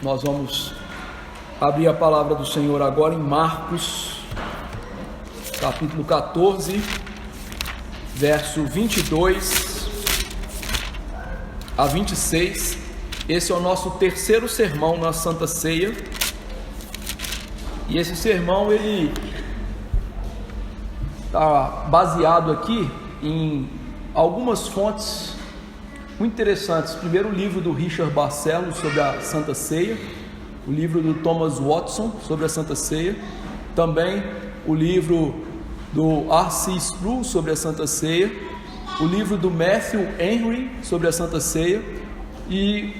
Nós vamos abrir a palavra do Senhor agora em Marcos, capítulo 14, verso 22 a 26. Esse é o nosso terceiro sermão na Santa Ceia. E esse sermão, ele está baseado aqui em algumas fontes muito interessantes. Primeiro, o livro do Richard Barcelos sobre a Santa Ceia, o livro do Thomas Watson sobre a Santa Ceia, também o livro do R.C. Sproul sobre a Santa Ceia, o livro do Matthew Henry sobre a Santa Ceia e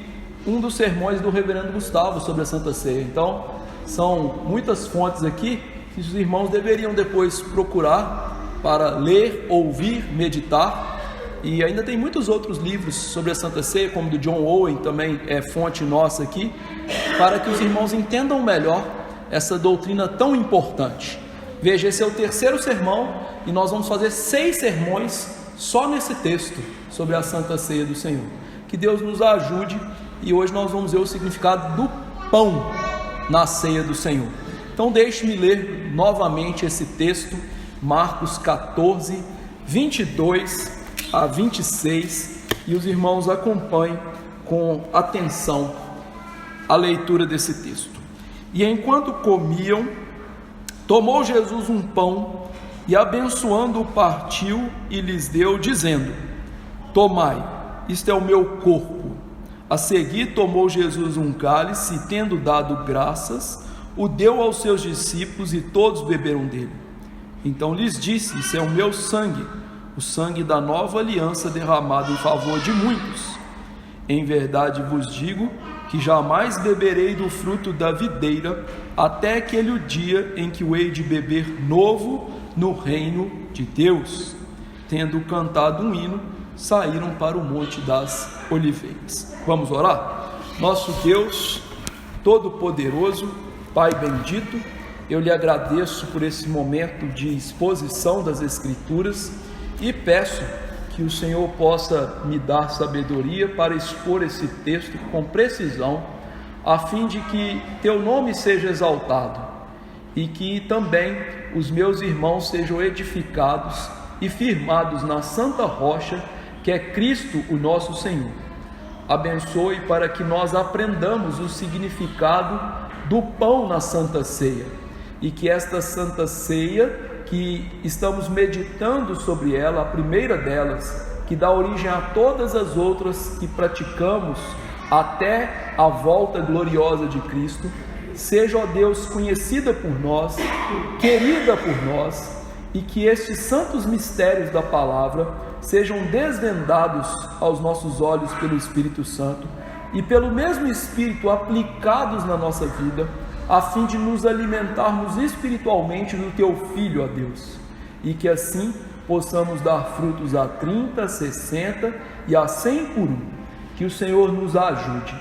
um dos sermões do Reverendo Gustavo sobre a Santa Ceia. Então, são muitas fontes aqui que os irmãos deveriam depois procurar para ler, ouvir, meditar. E ainda tem muitos outros livros sobre a Santa Ceia, como o do John Owen, também é fonte nossa aqui, para que os irmãos entendam melhor essa doutrina tão importante. Veja, esse é o terceiro sermão e nós vamos fazer 6 sermões só nesse texto sobre a Santa Ceia do Senhor. Que Deus nos ajude, e hoje nós vamos ver o significado do pão na ceia do Senhor. Então deixe-me ler novamente esse texto, Marcos 14, 22 a 26, e os irmãos acompanhem com atenção a leitura desse texto. E enquanto comiam, tomou Jesus um pão e, abençoando-o, partiu e lhes deu, dizendo: tomai, isto é o meu corpo. A seguir tomou Jesus um cálice e, tendo dado graças, o deu aos seus discípulos, e todos beberam dele. Então lhes disse: isso é o meu sangue, o sangue da nova aliança, derramado em favor de muitos. Em verdade vos digo que jamais beberei do fruto da videira, até aquele dia em que o hei de beber novo no reino de Deus. Tendo cantado um hino, saíram para o Monte das Oliveiras. Vamos orar? Nosso Deus Todo-Poderoso, Pai bendito, eu lhe agradeço por esse momento de exposição das Escrituras e peço que o Senhor possa me dar sabedoria para expor esse texto com precisão, a fim de que teu nome seja exaltado e que também os meus irmãos sejam edificados e firmados na santa rocha que é Cristo, o nosso Senhor. Abençoe para que nós aprendamos o significado do pão na Santa Ceia, e que esta Santa Ceia, que estamos meditando sobre ela, a primeira delas, que dá origem a todas as outras que praticamos até a volta gloriosa de Cristo, seja, ó Deus, conhecida por nós, querida por nós, e que estes santos mistérios da palavra sejam desvendados aos nossos olhos pelo Espírito Santo e pelo mesmo Espírito aplicados na nossa vida, a fim de nos alimentarmos espiritualmente do Teu Filho, ó Deus, e que assim possamos dar frutos a 30, 60 e a 100 por um. Que o Senhor nos ajude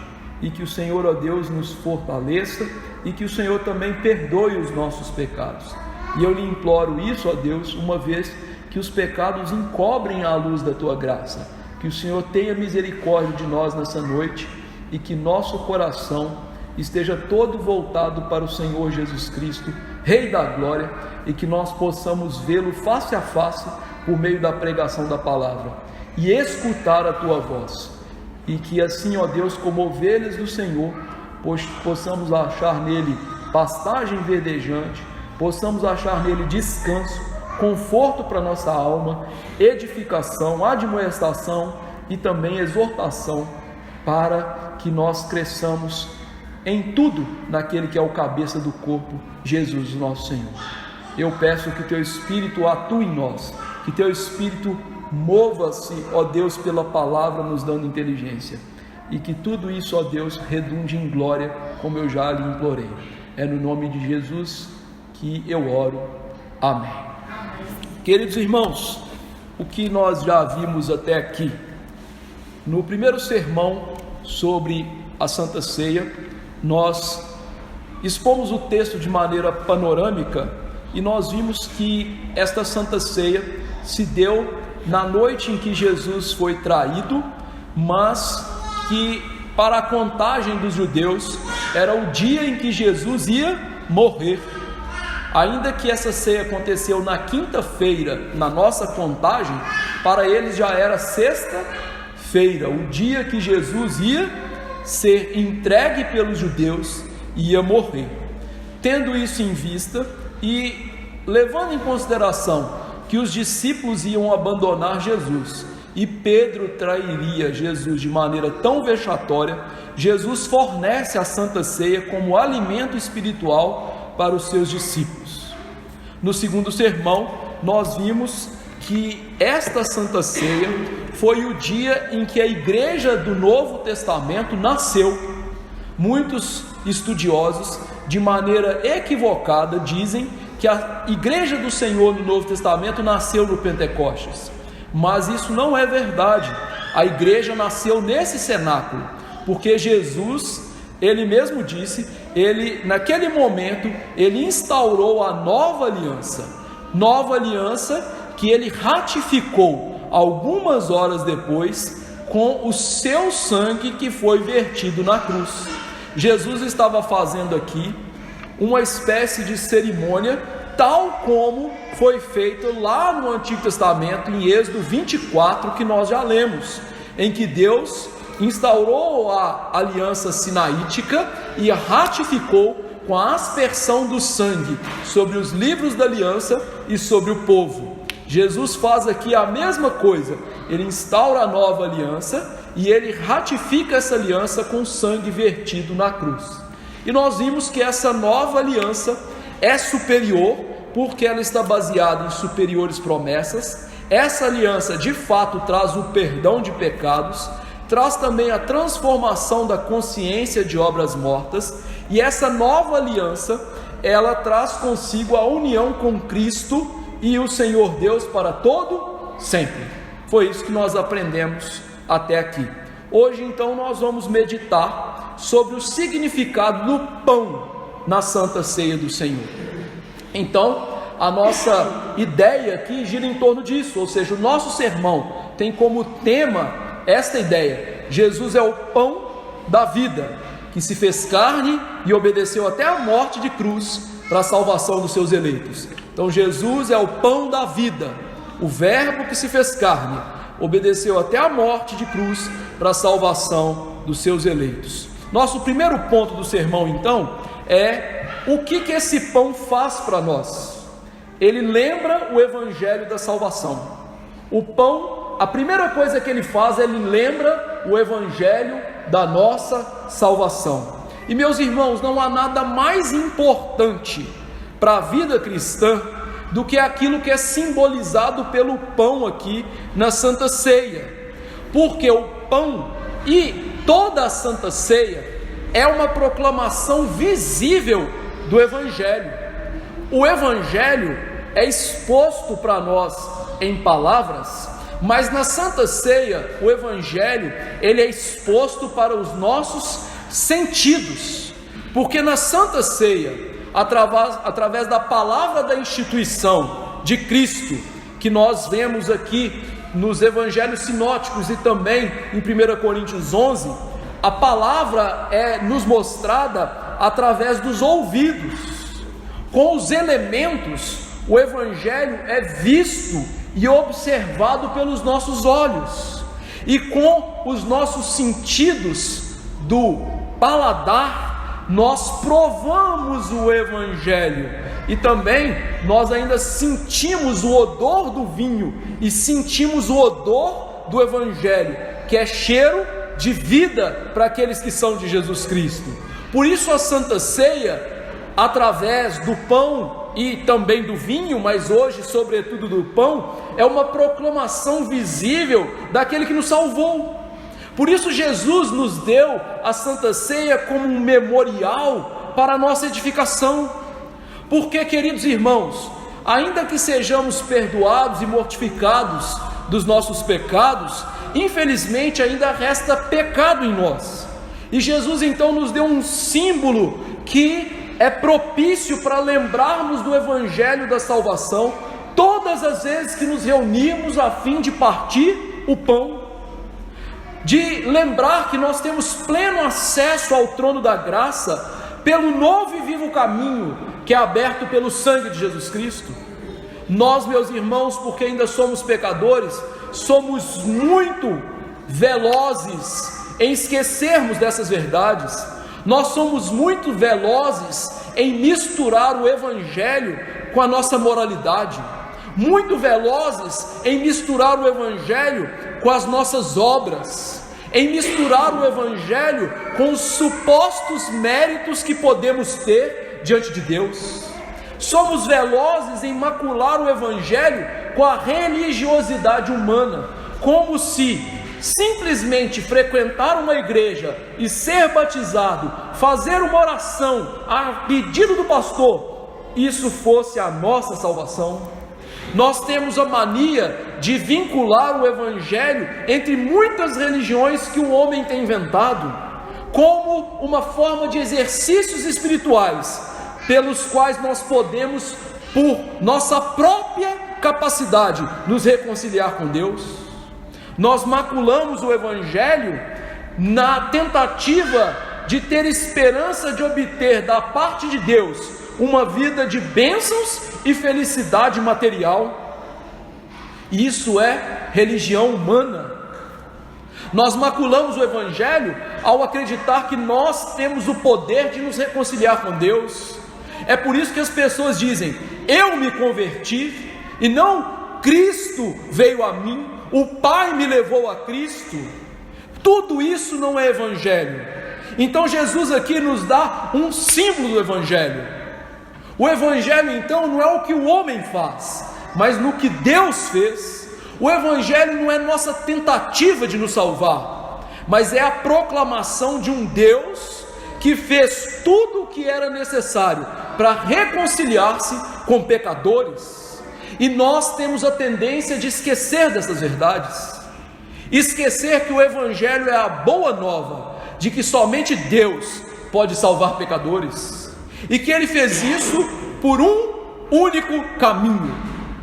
e que o Senhor, ó Deus, nos fortaleça e que o Senhor também perdoe os nossos pecados. E eu lhe imploro isso, ó Deus, uma vez que os pecados encobrem a luz da Tua graça. Que o Senhor tenha misericórdia de nós nessa noite e que nosso coração esteja todo voltado para o Senhor Jesus Cristo, Rei da Glória, e que nós possamos vê-lo face a face por meio da pregação da palavra e escutar a Tua voz. E que assim, ó Deus, como ovelhas do Senhor, possamos achar nele pastagem verdejante, possamos achar nele descanso, conforto para nossa alma, edificação, admoestação e também exortação, para que nós cresçamos em tudo naquele que é o cabeça do corpo, Jesus, nosso Senhor. Eu peço que Teu Espírito atue em nós, que Teu Espírito mova-se, ó Deus, pela palavra, nos dando inteligência, e que tudo isso, ó Deus, redunde em glória, como eu já lhe implorei. É no nome de Jesus que eu oro. Amém. Queridos irmãos, o que nós já vimos até aqui, no primeiro sermão sobre a Santa Ceia, nós expomos o texto de maneira panorâmica e nós vimos que esta Santa Ceia se deu na noite em que Jesus foi traído, mas que para a contagem dos judeus era o dia em que Jesus ia morrer. Ainda que essa ceia aconteceu na quinta-feira, na nossa contagem, para eles já era sexta-feira, o dia que Jesus ia ser entregue pelos judeus e ia morrer. Tendo isso em vista e levando em consideração que os discípulos iam abandonar Jesus e Pedro trairia Jesus de maneira tão vexatória, Jesus fornece a Santa Ceia como alimento espiritual para os seus discípulos. No segundo sermão, nós vimos que esta Santa Ceia foi o dia em que a igreja do Novo Testamento nasceu. Muitos estudiosos, de maneira equivocada, dizem que a igreja do Senhor no Novo Testamento nasceu no Pentecostes, mas isso não é verdade. A igreja nasceu nesse cenáculo, porque Jesus, ele mesmo disse, naquele momento, ele instaurou a nova aliança que ele ratificou algumas horas depois com o seu sangue que foi vertido na cruz. Jesus estava fazendo aqui uma espécie de cerimônia, tal como foi feito lá no Antigo Testamento, em Êxodo 24, que nós já lemos, em que Deus instaurou a aliança sinaítica e a ratificou com a aspersão do sangue sobre os livros da aliança e sobre o povo. Jesus faz aqui a mesma coisa, ele instaura a nova aliança e ele ratifica essa aliança com sangue vertido na cruz. E nós vimos que essa nova aliança é superior, porque ela está baseada em superiores promessas. Essa aliança de fato traz o perdão de pecados, traz também a transformação da consciência de obras mortas, e essa nova aliança, ela traz consigo a união com Cristo e o Senhor Deus para todo sempre. Foi isso que nós aprendemos até aqui. Hoje então nós vamos meditar sobre o significado do pão na Santa Ceia do Senhor. Então, a nossa ideia aqui gira em torno disso, ou seja, o nosso sermão tem como tema esta ideia: Jesus é o pão da vida, que se fez carne e obedeceu até a morte de cruz para a salvação dos seus eleitos. Então Jesus é o pão da vida, o verbo que se fez carne, obedeceu até a morte de cruz para a salvação dos seus eleitos. Nosso primeiro ponto do sermão então é o que esse pão faz para nós. Ele lembra o evangelho da salvação. O pão, a primeira coisa que ele faz, ele lembra o evangelho da nossa salvação. E meus irmãos, não há nada mais importante para a vida cristã do que aquilo que é simbolizado pelo pão aqui na Santa Ceia, porque o pão e toda a Santa Ceia é uma proclamação visível do Evangelho. O Evangelho é exposto para nós em palavras, mas na Santa Ceia o Evangelho ele é exposto para os nossos sentidos, porque na Santa Ceia, através da palavra da instituição de Cristo, que nós vemos aqui nos evangelhos sinóticos e também em 1 Coríntios 11, a palavra é nos mostrada através dos ouvidos. Com os elementos, o evangelho é visto e observado pelos nossos olhos, e com os nossos sentidos do paladar, nós provamos o evangelho, e também nós ainda sentimos o odor do vinho e sentimos o odor do evangelho, que é cheiro de vida para aqueles que são de Jesus Cristo. Por isso a Santa Ceia, através do pão e também do vinho, mas hoje sobretudo do pão, é uma proclamação visível daquele que nos salvou. Por isso Jesus nos deu a Santa Ceia como um memorial para a nossa edificação. Porque, queridos irmãos, ainda que sejamos perdoados e mortificados dos nossos pecados, infelizmente ainda resta pecado em nós. E Jesus então nos deu um símbolo que é propício para lembrarmos do evangelho da salvação todas as vezes que nos reunirmos a fim de partir o pão. de lembrar que nós temos pleno acesso ao trono da graça pelo novo e vivo caminho que é aberto pelo sangue de Jesus Cristo. Nós, meus irmãos, porque ainda somos pecadores, somos muito velozes em esquecermos dessas verdades. Nós somos muito velozes em misturar o Evangelho com a nossa moralidade, muito velozes em misturar o Evangelho com as nossas obras, em misturar o Evangelho com os supostos méritos que podemos ter diante de Deus. Somos velozes em macular o Evangelho com a religiosidade humana, como se simplesmente frequentar uma igreja e ser batizado, fazer uma oração a pedido do pastor, isso fosse a nossa salvação. Nós temos a mania de vincular o Evangelho entre muitas religiões que o homem tem inventado, como uma forma de exercícios espirituais, pelos quais nós podemos, por nossa própria capacidade, nos reconciliar com Deus. Nós maculamos o Evangelho na tentativa de ter esperança de obter da parte de Deus uma vida de bênçãos e felicidade material. Isso é religião humana. Nós maculamos o Evangelho ao acreditar que nós temos o poder de nos reconciliar com Deus. É por isso que as pessoas dizem: eu me converti, e não Cristo veio a mim, o Pai me levou a Cristo. Tudo isso não é Evangelho. Então Jesus aqui nos dá um símbolo do Evangelho. O Evangelho então não é o que o homem faz, mas no que Deus fez. O Evangelho não é nossa tentativa de nos salvar, mas é a proclamação de um Deus que fez tudo o que era necessário para reconciliar-se com pecadores. E nós temos a tendência de esquecer dessas verdades, esquecer que o Evangelho é a boa nova de que somente Deus pode salvar pecadores, e que Ele fez isso por um único caminho,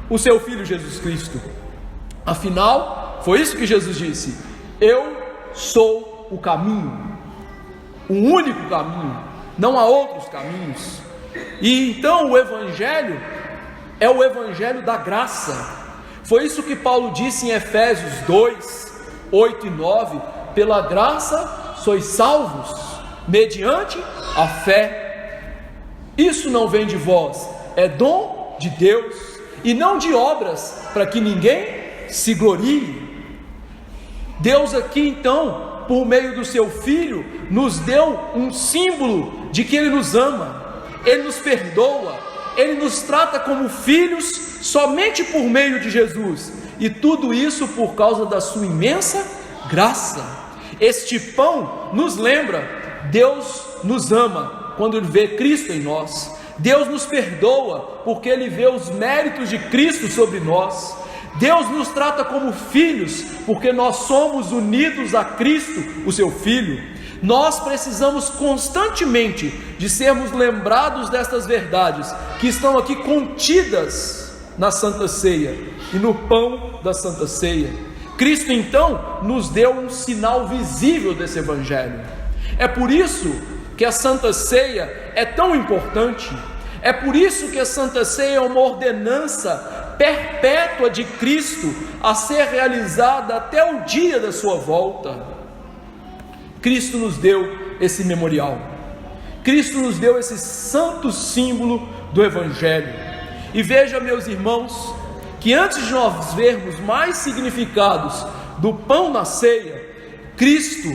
o seu Filho Jesus Cristo. Afinal, foi isso que Jesus disse: eu sou o caminho, o único caminho, não há outros caminhos. E então o Evangelho é o Evangelho da graça. Foi isso que Paulo disse em Efésios 2, 8 e 9: pela graça sois salvos, mediante a fé. Isso não vem de vós, é dom de Deus, e não de obras, para que ninguém se glorie. Deus aqui então, por meio do seu Filho, nos deu um símbolo de que Ele nos ama, Ele nos perdoa, Ele nos trata como filhos somente por meio de Jesus, e tudo isso por causa da sua imensa graça. Este pão nos lembra: Deus nos ama quando Ele vê Cristo em nós, Deus nos perdoa porque Ele vê os méritos de Cristo sobre nós, Deus nos trata como filhos porque nós somos unidos a Cristo, o seu Filho. Nós precisamos constantemente de sermos lembrados destas verdades que estão aqui contidas na Santa Ceia e no pão da Santa Ceia. Cristo então nos deu um sinal visível desse Evangelho. É por isso que a Santa Ceia é tão importante. É por isso que a Santa Ceia é uma ordenança perpétua de Cristo a ser realizada até o dia da sua volta. Cristo nos deu esse memorial, Cristo nos deu esse santo símbolo do Evangelho. E veja, meus irmãos, que antes de nós vermos mais significados do pão na ceia, Cristo,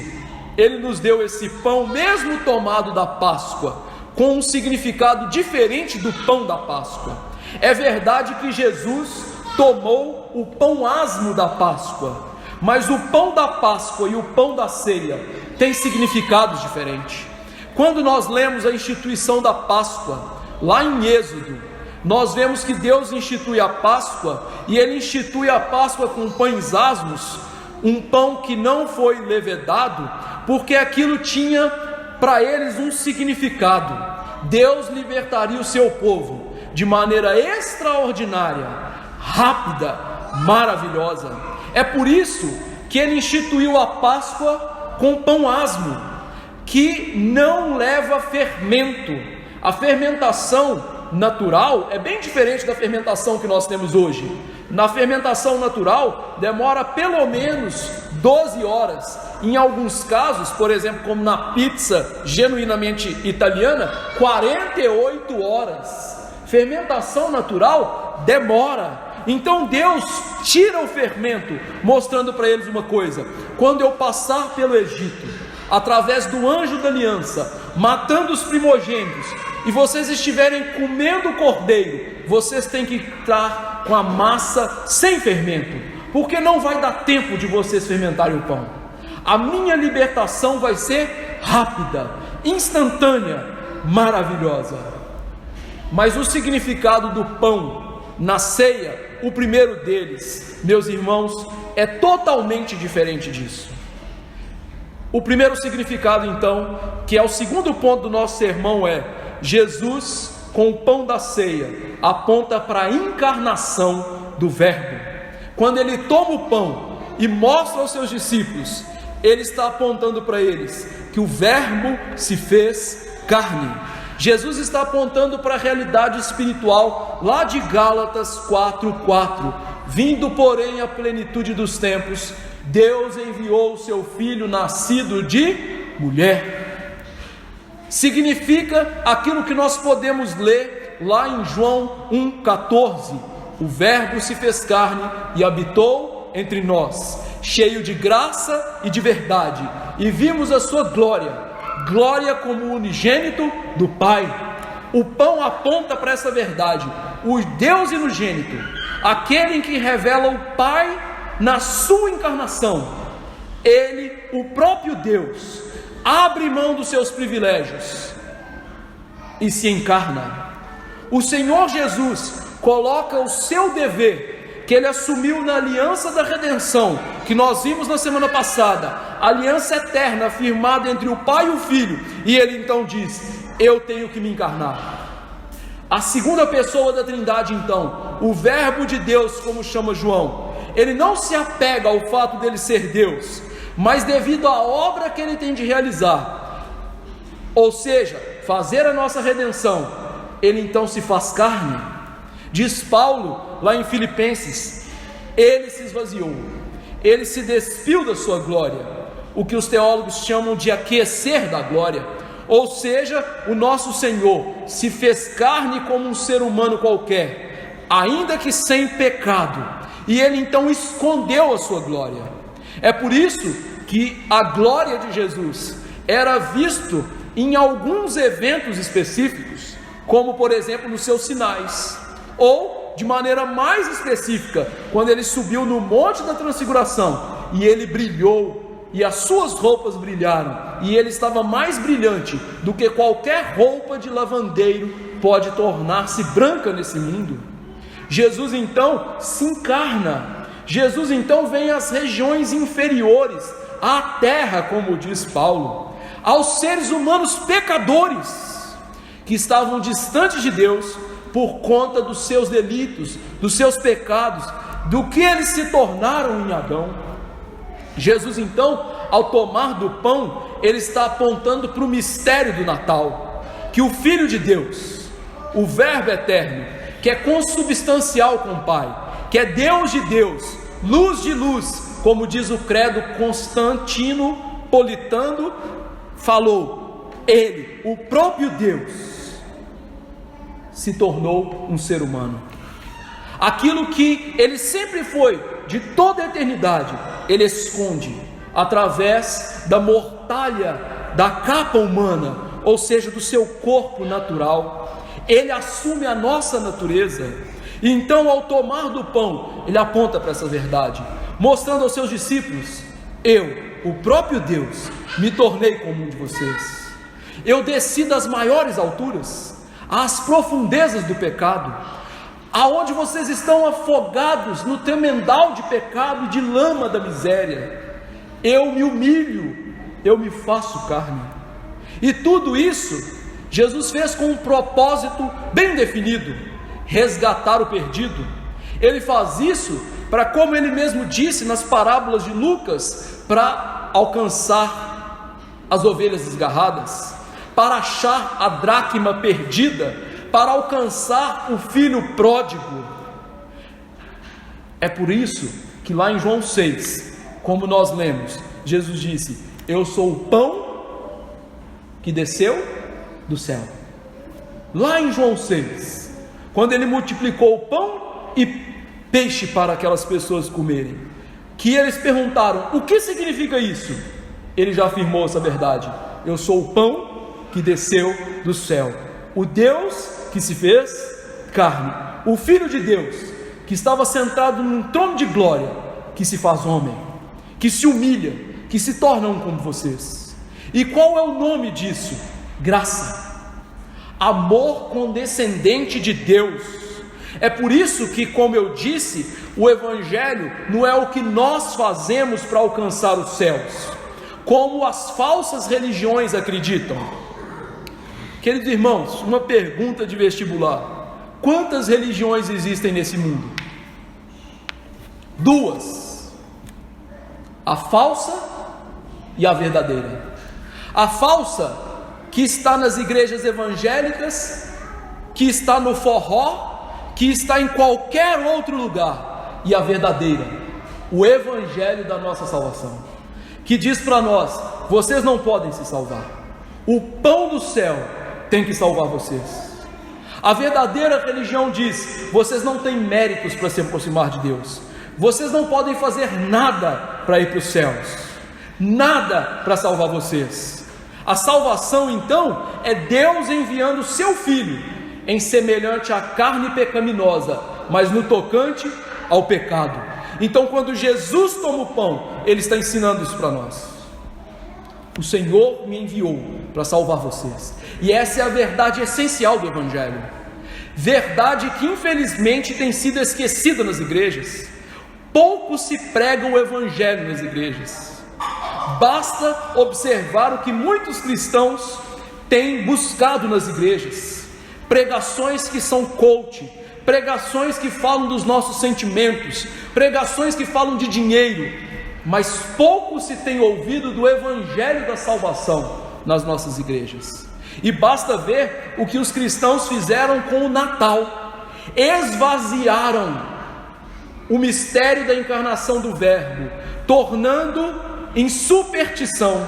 Ele nos deu esse pão mesmo tomado da Páscoa, com um significado diferente do pão da Páscoa. É verdade que Jesus tomou o pão asmo da Páscoa, mas o pão da Páscoa e o pão da ceia têm significados diferentes. Quando nós lemos a instituição da Páscoa, lá em Êxodo, nós vemos que Deus institui a Páscoa, e Ele institui a Páscoa com pães asmos, um pão que não foi levedado, porque aquilo tinha para eles um significado. Deus libertaria o seu povo de maneira extraordinária, rápida, maravilhosa. É por isso que ele instituiu a Páscoa com pão asmo, que não leva fermento. A fermentação natural é bem diferente da fermentação que nós temos hoje. Na fermentação natural demora pelo menos 12 horas. Em alguns casos, por exemplo, como na pizza genuinamente italiana, 48 horas. Fermentação natural demora. Então Deus tira o fermento, mostrando para eles uma coisa: quando eu passar pelo Egito, através do anjo da aliança, matando os primogênitos, e vocês estiverem comendo o cordeiro, vocês têm que estar com a massa sem fermento, porque não vai dar tempo de vocês fermentarem o pão. A minha libertação vai ser rápida, instantânea, maravilhosa. Mas o significado do pão na ceia, o primeiro deles, meus irmãos, é totalmente diferente disso. O primeiro significado, então, que é o segundo ponto do nosso sermão, é: Jesus, com o pão da ceia, aponta para a encarnação do Verbo. Quando ele toma o pão e mostra aos seus discípulos, ele está apontando para eles que o Verbo se fez carne. Jesus está apontando para a realidade espiritual lá de Gálatas 4:4. Vindo, porém, a plenitude dos tempos, Deus enviou o seu Filho, nascido de mulher. Significa aquilo que nós podemos ler lá em João 1,14: o Verbo se fez carne e habitou entre nós, cheio de graça e de verdade, e vimos a sua glória, glória como unigênito do Pai. O pão aponta para essa verdade: o Deus unigênito, aquele em que revela o Pai na sua encarnação. Ele, o próprio Deus, abre mão dos seus privilégios e se encarna. O Senhor Jesus coloca o seu dever, que ele assumiu na aliança da redenção, que nós vimos na semana passada, aliança eterna firmada entre o Pai e o Filho, e ele então diz: eu tenho que me encarnar. A segunda pessoa da Trindade, então, o Verbo de Deus, como chama João, ele não se apega ao fato dele ser Deus, mas devido à obra que ele tem de realizar, ou seja, fazer a nossa redenção, ele então se faz carne. Diz Paulo lá em Filipenses: ele se esvaziou, ele se despiu da sua glória, o que os teólogos chamam de aquecer da glória. Ou seja, o nosso Senhor se fez carne como um ser humano qualquer, ainda que sem pecado, e ele então escondeu a sua glória. É por isso que a glória de Jesus era visto em alguns eventos específicos, como por exemplo nos seus sinais, ou de maneira mais específica, quando ele subiu no Monte da Transfiguração e ele brilhou, e as suas roupas brilharam, e ele estava mais brilhante do que qualquer roupa de lavandeiro pode tornar-se branca nesse mundo. Jesus então se encarna, Jesus então vem às regiões inferiores, à terra, como diz Paulo, aos seres humanos pecadores, que estavam distantes de Deus, por conta dos seus delitos, dos seus pecados, do que eles se tornaram em Adão. Jesus então, ao tomar do pão, ele está apontando para o mistério do Natal, que o Filho de Deus, o Verbo eterno, que é consubstancial com o Pai, que é Deus de Deus, luz de luz, como diz o credo Constantino Politano, falou, ele, o próprio Deus, se tornou um ser humano. Aquilo que ele sempre foi, de toda a eternidade, ele esconde através da mortalha da capa humana, ou seja, do seu corpo natural. Ele assume a nossa natureza, e então ao tomar do pão, ele aponta para essa verdade, mostrando aos seus discípulos: eu, o próprio Deus, me tornei como um de vocês. Eu desci das maiores alturas, às profundezas do pecado, aonde vocês estão afogados no tremendal de pecado e de lama da miséria. Eu me humilho, eu me faço carne. E tudo isso Jesus fez com um propósito bem definido: resgatar o perdido. Ele faz isso para, como ele mesmo disse nas parábolas de Lucas, para alcançar as ovelhas desgarradas, para achar a dracma perdida, para alcançar o filho pródigo. É por isso que lá em João 6, como nós lemos, Jesus disse: eu sou o pão que desceu do céu. Lá em João 6, quando ele multiplicou o pão e peixe para aquelas pessoas comerem, que eles perguntaram: o que significa isso? Ele já afirmou essa verdade: eu sou o pão que desceu do céu, o Deus que se fez carne, o Filho de Deus, que estava sentado num trono de glória, que se faz homem, que se humilha, que se torna um como vocês. E qual é o nome disso? Graça, amor condescendente de Deus. É por isso que, como eu disse, o Evangelho não é o que nós fazemos para alcançar os céus, como as falsas religiões acreditam. Queridos irmãos, uma pergunta de vestibular: quantas religiões existem nesse mundo? Duas: a falsa e a verdadeira. A falsa, que está nas igrejas evangélicas, que está no forró, que está em qualquer outro lugar. E a verdadeira, o Evangelho da nossa salvação, que diz para nós: vocês não podem se salvar, o pão do céu tem que salvar vocês. A verdadeira religião diz: vocês não têm méritos para se aproximar de Deus, vocês não podem fazer nada para ir para os céus, nada para salvar vocês. A salvação então é Deus enviando o seu Filho em semelhante à carne pecaminosa, mas no tocante ao pecado. Então, quando Jesus toma o pão, Ele está ensinando isso para nós: o Senhor me enviou para salvar vocês. E essa é a verdade essencial do Evangelho, verdade que infelizmente tem sido esquecida nas igrejas. Pouco se prega o Evangelho nas igrejas. Basta observar o que muitos cristãos têm buscado nas igrejas: pregações que são coach, pregações que falam dos nossos sentimentos, pregações que falam de dinheiro, mas pouco se tem ouvido do Evangelho da salvação nas nossas igrejas. E basta ver o que os cristãos fizeram com o Natal: esvaziaram o mistério da encarnação do Verbo, tornando em superstição,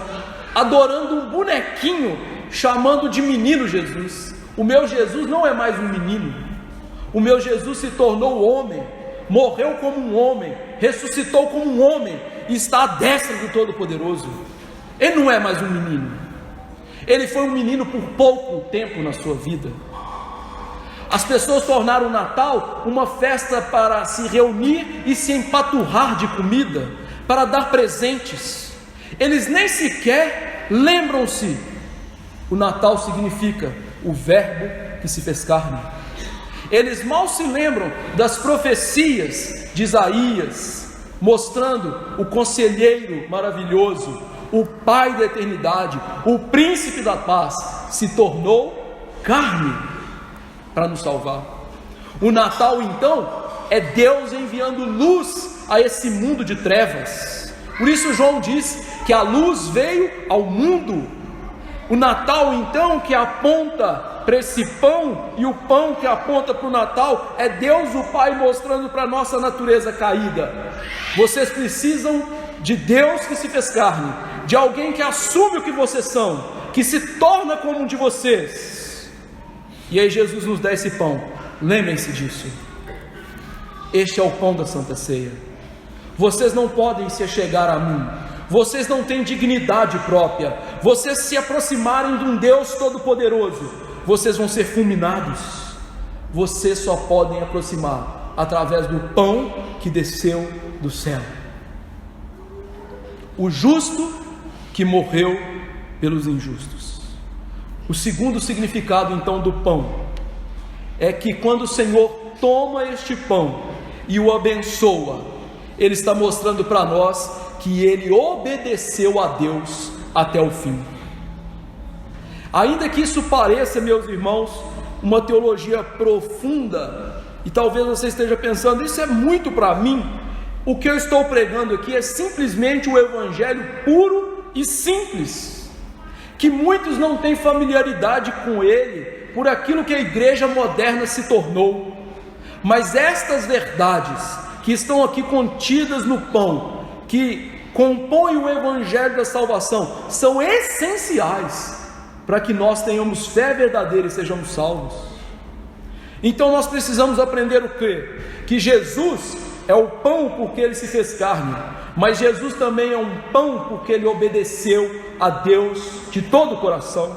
adorando um bonequinho, chamando de menino Jesus. O meu Jesus não é mais um menino, o meu Jesus se tornou homem, morreu como um homem, ressuscitou como um homem, e está à destra do Todo-Poderoso. Ele não é mais um menino, ele foi um menino por pouco tempo na sua vida. As pessoas tornaram o Natal uma festa para se reunir e se empaturrar de comida, para dar presentes. Eles nem sequer lembram-se: o Natal significa o Verbo que se fez carne. Eles mal se lembram das profecias de Isaías, mostrando o conselheiro maravilhoso, o Pai da eternidade, o príncipe da paz, se tornou carne para nos salvar. O Natal então é Deus enviando luz a esse mundo de trevas. Por isso João diz que a luz veio ao mundo. O Natal então, que aponta para esse pão, e o pão que aponta para o Natal, é Deus o Pai mostrando para a nossa natureza caída: vocês precisam de Deus que se fez carne, de alguém que assume o que vocês são, que se torna como um de vocês. E aí Jesus nos dá esse pão. Lembrem-se disso. Este é o pão da Santa Ceia. Vocês não podem se achegar a mim, vocês não têm dignidade própria. Vocês se aproximarem de um Deus Todo-Poderoso, vocês vão ser fulminados. Vocês só podem aproximar através do pão que desceu do céu, o justo que morreu pelos injustos. O segundo significado então do pão é que quando o Senhor toma este pão e o abençoa, Ele está mostrando para nós que Ele obedeceu a Deus até o fim. Ainda que isso pareça, meus irmãos, uma teologia profunda, e talvez você esteja pensando: isso é muito para mim, O que eu estou pregando aqui é simplesmente o evangelho puro e simples, que muitos não têm familiaridade com ele, por aquilo que a igreja moderna se tornou. Mas estas verdades que estão aqui contidas no pão, que compõem o evangelho da salvação, são essenciais para que nós tenhamos fé verdadeira e sejamos salvos. Então nós precisamos aprender o quê? Que Jesus é o pão porque ele se fez carne, mas Jesus também é um pão porque ele obedeceu a Deus de todo o coração.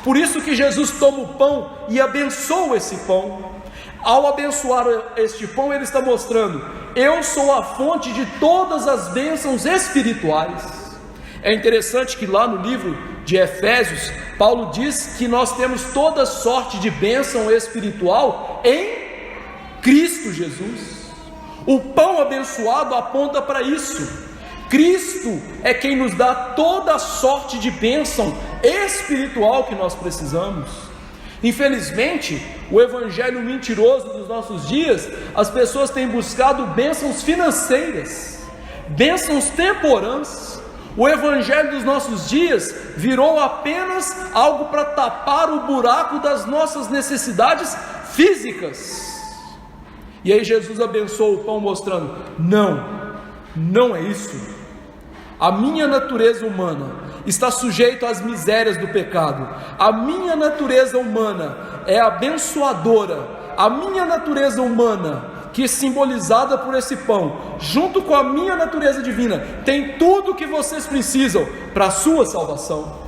Por isso que Jesus toma o pão e abençoa esse pão. Ao abençoar este pão, ele está mostrando: eu sou a fonte de todas as bênçãos espirituais. É interessante que lá no livro de Efésios, Paulo diz que nós temos toda sorte de bênção espiritual em Cristo Jesus. O pão abençoado aponta para isso. Cristo é quem nos dá toda a sorte de bênção espiritual que nós precisamos. Infelizmente, o evangelho mentiroso dos nossos dias, as pessoas têm buscado bênçãos financeiras, bênçãos temporãs. O evangelho dos nossos dias virou apenas algo para tapar o buraco das nossas necessidades físicas. E aí Jesus abençoa o pão mostrando: não é isso. A minha natureza humana está sujeita às misérias do pecado. A minha natureza humana é abençoadora. A minha natureza humana, que é simbolizada por esse pão, junto com a minha natureza divina, tem tudo o que vocês precisam para a sua salvação.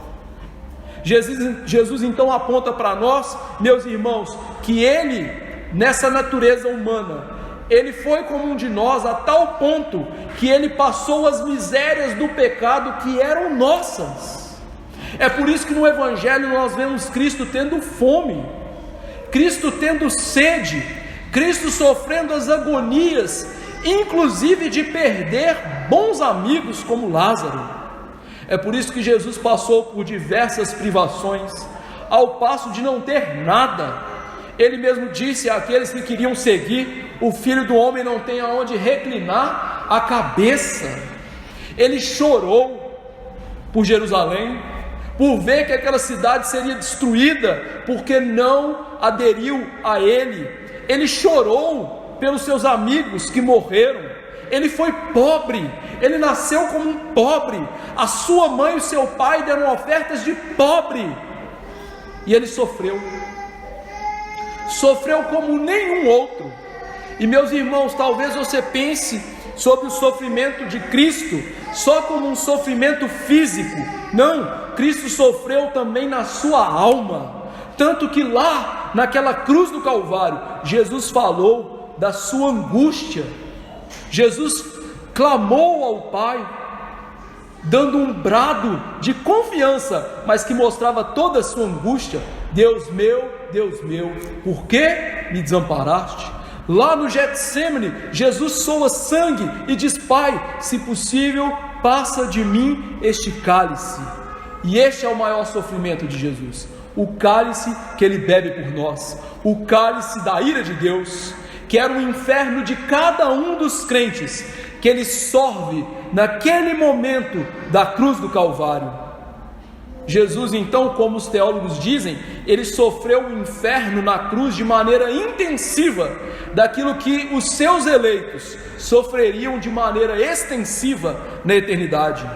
Jesus então aponta para nós, meus irmãos, que ele, nessa natureza humana, ele foi como um de nós a tal ponto que ele passou as misérias do pecado que eram nossas. É por isso que no evangelho nós vemos Cristo tendo fome, Cristo tendo sede, Cristo sofrendo as agonias, inclusive de perder bons amigos como Lázaro. É por isso que Jesus passou por diversas privações, ao passo de não ter nada. Ele mesmo disse àqueles que queriam seguir: o Filho do Homem não tem aonde reclinar a cabeça. Ele chorou por Jerusalém, por ver que aquela cidade seria destruída, porque não aderiu a ele. Ele chorou pelos seus amigos que morreram. Ele foi pobre, ele nasceu como um pobre. A sua mãe e o seu pai deram ofertas de pobre, e ele sofreu como nenhum outro. E meus irmãos, talvez você pense sobre o sofrimento de Cristo só como um sofrimento físico. Não, Cristo sofreu também na sua alma, tanto que lá naquela cruz do Calvário, Jesus falou da sua angústia. Jesus clamou ao Pai, dando um brado de confiança, mas que mostrava toda a sua angústia: Deus meu, por que me desamparaste? Lá no Getsêmani, Jesus soa sangue e diz: Pai, se possível, passa de mim este cálice. E este é o maior sofrimento de Jesus, o cálice que ele bebe por nós, o cálice da ira de Deus, que era o inferno de cada um dos crentes, que ele sorve naquele momento da cruz do Calvário. Jesus então, como os teólogos dizem, ele sofreu o inferno na cruz de maneira intensiva, daquilo que os seus eleitos sofreriam de maneira extensiva na eternidade.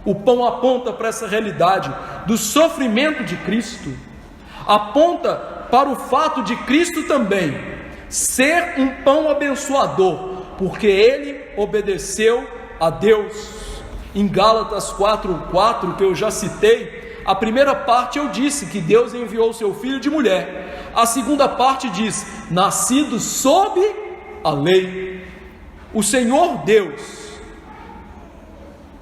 O pão aponta para essa realidade do sofrimento de Cristo, aponta para o fato de Cristo também ser um pão abençoador, porque ele obedeceu a Deus. Em Gálatas 4:4, que eu já citei, a primeira parte eu disse que Deus enviou o seu filho de mulher. A segunda parte diz: nascido sob a lei. O Senhor Deus,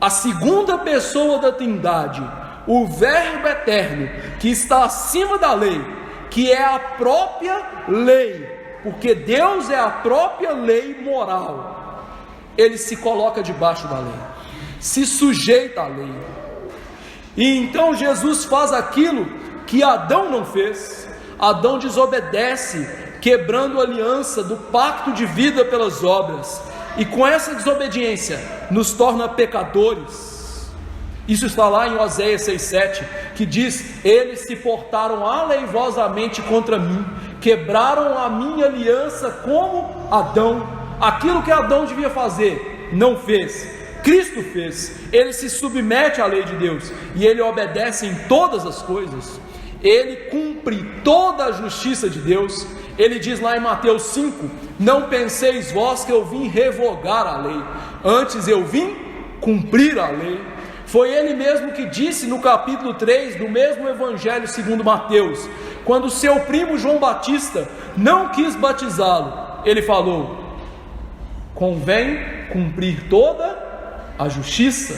a segunda pessoa da Trindade, o Verbo eterno, que está acima da lei, que é a própria lei, porque Deus é a própria lei moral, ele se coloca debaixo da lei, se sujeita à lei. E então Jesus faz aquilo que Adão não fez. Adão desobedece, quebrando a aliança do pacto de vida pelas obras. e com essa desobediência nos torna pecadores. Isso está lá em Oséias 6,7, que diz: eles se portaram aleivosamente contra mim, quebraram a minha aliança como Adão. Aquilo que Adão devia fazer, não fez, Cristo fez. Ele se submete à lei de Deus, e ele obedece em todas as coisas. Ele cumpre toda a justiça de Deus. Ele diz lá em Mateus 5: não penseis vós que eu vim revogar a lei, antes eu vim cumprir a lei. Foi ele mesmo que disse no capítulo 3 do mesmo evangelho segundo Mateus, quando seu primo João Batista não quis batizá-lo, ele falou: convém cumprir toda a justiça,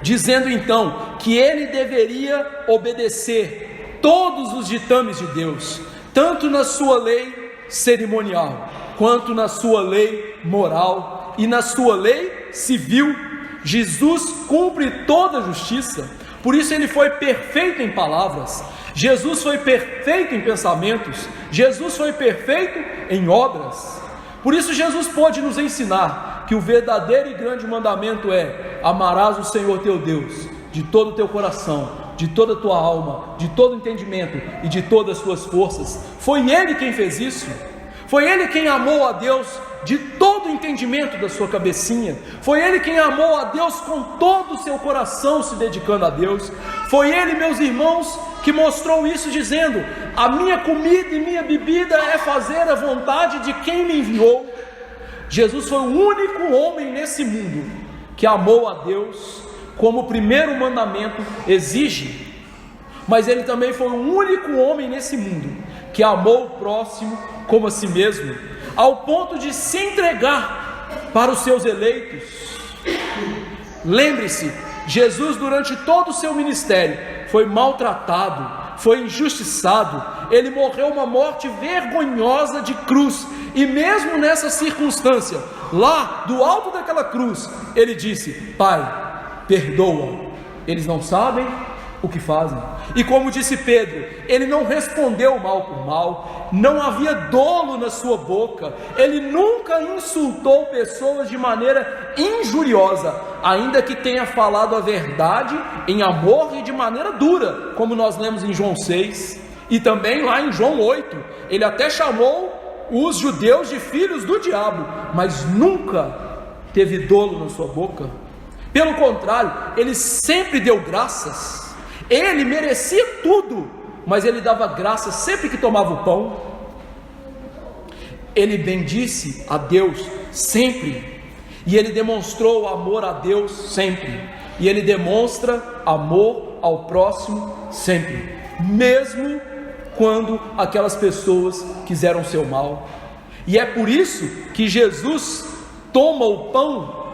dizendo então que ele deveria obedecer todos os ditames de Deus, tanto na sua lei cerimonial, quanto na sua lei moral e na sua lei civil. Jesus cumpre toda a justiça, por isso ele foi perfeito em palavras, Jesus foi perfeito em pensamentos, Jesus foi perfeito em obras. Por isso Jesus pode nos ensinar que o verdadeiro e grande mandamento é: amarás o Senhor teu Deus de todo o teu coração, de toda a tua alma, de todo o entendimento e de todas as tuas forças. Foi Ele quem fez isso. Foi Ele quem amou a Deus de todo o entendimento da sua cabecinha. Foi Ele quem amou a Deus com todo o seu coração, se dedicando a Deus. Foi Ele, meus irmãos, que mostrou isso dizendo: a minha comida e minha bebida é fazer a vontade de quem me enviou. Jesus foi o único homem nesse mundo que amou a Deus como o primeiro mandamento exige, mas ele também foi o único homem nesse mundo que amou o próximo como a si mesmo, ao ponto de se entregar para os seus eleitos. Lembre-se, Jesus durante todo o seu ministério foi maltratado, foi injustiçado, ele morreu uma morte vergonhosa de cruz, e mesmo nessa circunstância, lá do alto daquela cruz, ele disse: Pai, perdoa, eles não sabem o que fazem. E como disse Pedro, ele não respondeu mal por mal, não havia dolo na sua boca, ele nunca insultou pessoas de maneira injuriosa, ainda que tenha falado a verdade em amor e de maneira dura, como nós lemos em João 6, e também lá em João 8, ele até chamou os judeus de filhos do diabo, mas nunca teve dolo na sua boca. Pelo contrário, ele sempre deu graças. Ele merecia tudo, mas ele dava graças sempre que tomava o pão. Ele bendisse a Deus sempre, e ele demonstrou amor a Deus sempre, e ele demonstra amor ao próximo sempre, mesmo quando aquelas pessoas quiseram o seu mal. E é por isso que Jesus toma o pão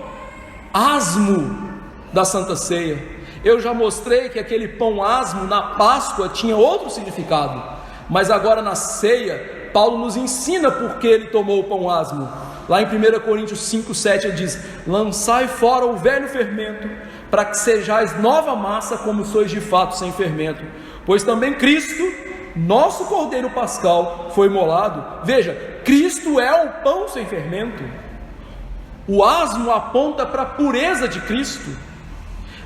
asmo da Santa Ceia. Eu já mostrei que aquele pão asmo na Páscoa tinha outro significado, mas agora na ceia, Paulo nos ensina porque ele tomou o pão asmo. Lá em 1 Coríntios 5,7 ele diz: lançai fora o velho fermento, para que sejais nova massa, como sois de fato sem fermento. Pois também Cristo, nosso Cordeiro Pascal, foi imolado. Veja, Cristo é o pão sem fermento. O asmo aponta para a pureza de Cristo.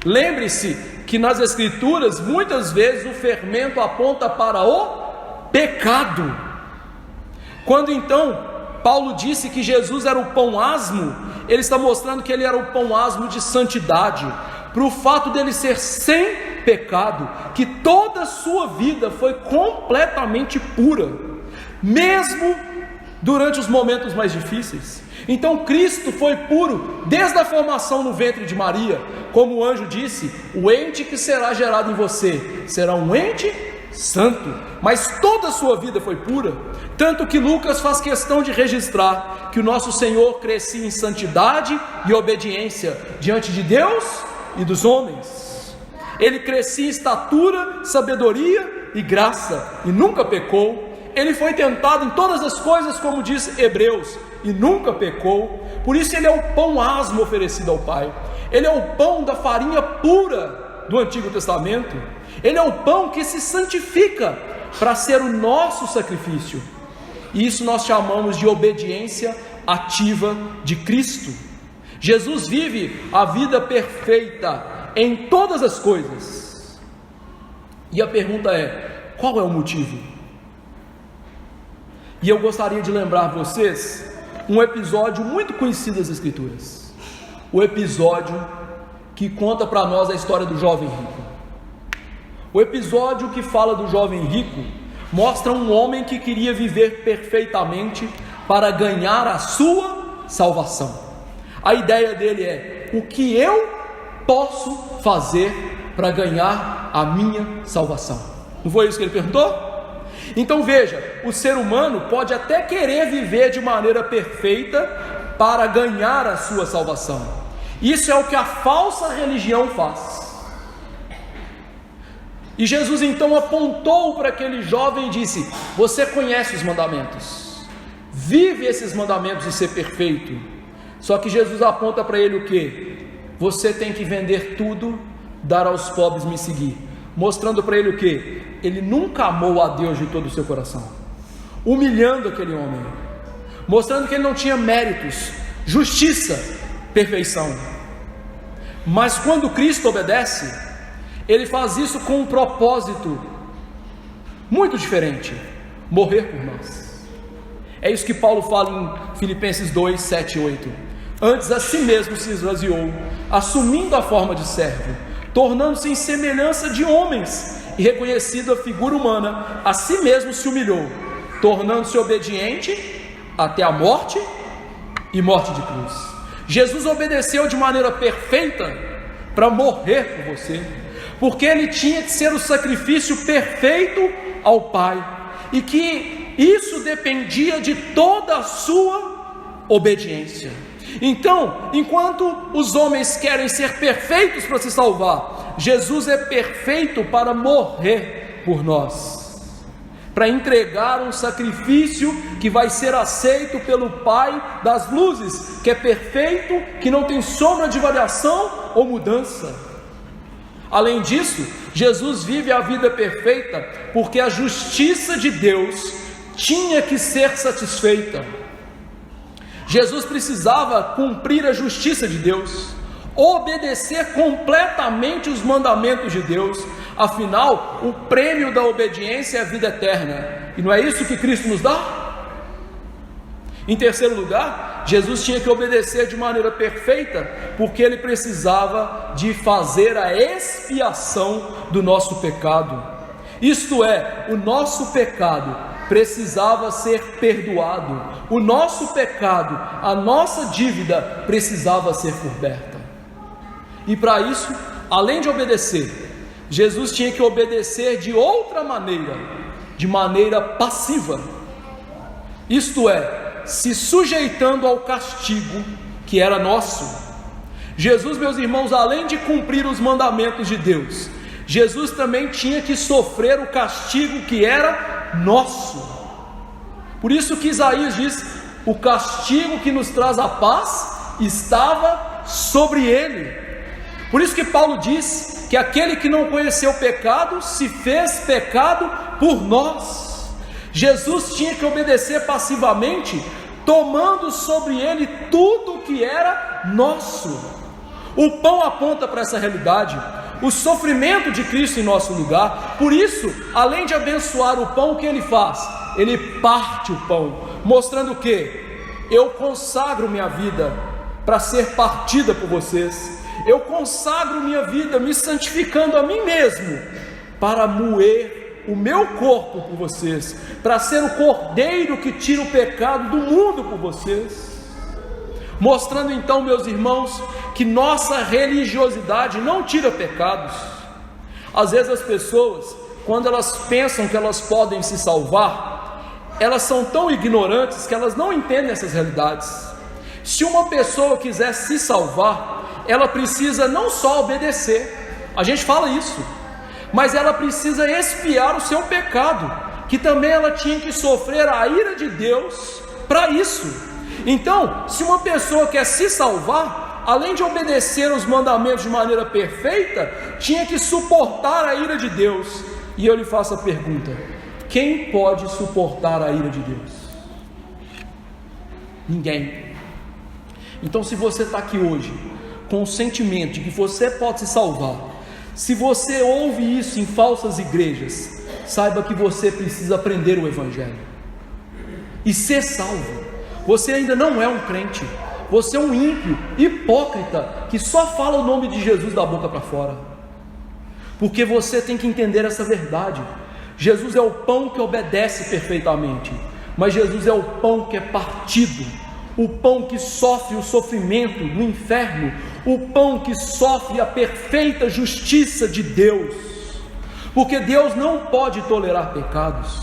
Lembre-se que nas Escrituras, muitas vezes o fermento aponta para o pecado. Quando então Paulo disse que Jesus era o pão asmo, ele está mostrando que ele era o pão asmo de santidade, para o fato dele ser sem pecado, que toda a sua vida foi completamente pura, mesmo durante os momentos mais difíceis. Então Cristo foi puro desde a formação no ventre de Maria. Como o anjo disse: o ente que será gerado em você será um ente santo, mas toda a sua vida foi pura. Tanto que Lucas faz questão de registrar que o nosso Senhor crescia em santidade e obediência diante de Deus e dos homens. Ele crescia em estatura, sabedoria e graça, e nunca pecou. Ele foi tentado em todas as coisas, como diz Hebreus, e nunca pecou. Por isso ele é o pão asmo oferecido ao Pai. Ele é o pão da farinha pura do Antigo Testamento. Ele é o pão que se santifica para ser o nosso sacrifício. E isso nós chamamos de obediência ativa de Cristo. Jesus vive a vida perfeita em todas as coisas. E a pergunta é: qual é o motivo? E eu gostaria de lembrar vocês um episódio muito conhecido das Escrituras. O episódio que conta para nós a história do jovem rico. O episódio que fala do jovem rico mostra um homem que queria viver perfeitamente para ganhar a sua salvação. A ideia dele é: o que eu posso fazer para ganhar a minha salvação? Não foi isso que ele perguntou? Então veja, o ser humano pode até querer viver de maneira perfeita para ganhar a sua salvação. Isso é o que a falsa religião faz. E Jesus então apontou para aquele jovem e disse: você conhece os mandamentos, vive esses mandamentos de ser perfeito. Só que Jesus aponta para ele o quê? Você tem que vender tudo, dar aos pobres, me seguir. Mostrando para ele o quê? Ele nunca amou a Deus de todo o seu coração, humilhando aquele homem, mostrando que ele não tinha méritos, justiça, perfeição. Mas quando Cristo obedece, ele faz isso com um propósito muito diferente: morrer por nós. É isso que Paulo fala em Filipenses 2, 7 e 8. Antes a si mesmo se esvaziou, assumindo a forma de servo, tornando-se em semelhança de homens, e reconhecido a figura humana, a si mesmo se humilhou, tornando-se obediente até a morte e morte de cruz. Jesus obedeceu de maneira perfeita para morrer por você, porque ele tinha que ser o sacrifício perfeito ao Pai, e que isso dependia de toda a sua obediência. Então, enquanto os homens querem ser perfeitos para se salvar, Jesus é perfeito para morrer por nós, para entregar um sacrifício que vai ser aceito pelo Pai das luzes, que é perfeito, que não tem sombra de variação ou mudança. Além disso, Jesus vive a vida perfeita porque a justiça de Deus tinha que ser satisfeita. Jesus precisava cumprir a justiça de Deus, obedecer completamente os mandamentos de Deus. Afinal, o prêmio da obediência é a vida eterna, e não é isso que Cristo nos dá? Em terceiro lugar, Jesus tinha que obedecer de maneira perfeita, porque ele precisava de fazer a expiação do nosso pecado. Isto é, o nosso pecado precisava ser perdoado, o nosso pecado, a nossa dívida precisava ser coberta. E para isso, além de obedecer, Jesus tinha que obedecer de outra maneira, de maneira passiva. Isto é, se sujeitando ao castigo que era nosso. Jesus, meus irmãos, além de cumprir os mandamentos de Deus, Jesus também tinha que sofrer o castigo que era nosso. Por isso que Isaías diz: o castigo que nos traz a paz estava sobre ele. Por isso que Paulo diz que aquele que não conheceu o pecado se fez pecado por nós. Jesus tinha que obedecer passivamente, tomando sobre ele tudo que era nosso. O pão aponta para essa realidade, o sofrimento de Cristo em nosso lugar. Por isso, além de abençoar o pão, o que ele faz? Ele parte o pão, mostrando que eu consagro minha vida para ser partida por vocês. Eu consagro minha vida, me santificando a mim mesmo, para moer o meu corpo por vocês, para ser o cordeiro que tira o pecado do mundo por vocês. Mostrando então, meus irmãos, que nossa religiosidade não tira pecados. Às vezes as pessoas, quando elas pensam que elas podem se salvar, elas são tão ignorantes que elas não entendem essas realidades. Se uma pessoa quiser se salvar, ela precisa não só obedecer, a gente fala isso, mas ela precisa expiar o seu pecado, que também ela tinha que sofrer a ira de Deus para isso. Então, se uma pessoa quer se salvar, além de obedecer os mandamentos de maneira perfeita, tinha que suportar a ira de Deus. E eu lhe faço a pergunta: quem pode suportar a ira de Deus? Ninguém. Então, se você está aqui hoje com o sentimento de que você pode se salvar, se você ouve isso em falsas igrejas, saiba que você precisa aprender o Evangelho e ser salvo. Você ainda não é um crente, você é um ímpio, hipócrita, que só fala o nome de Jesus da boca para fora, porque você tem que entender essa verdade. Jesus é o pão que obedece perfeitamente, mas Jesus é o pão que é partido, o pão que sofre o sofrimento do inferno, o pão que sofre a perfeita justiça de Deus, porque Deus não pode tolerar pecados.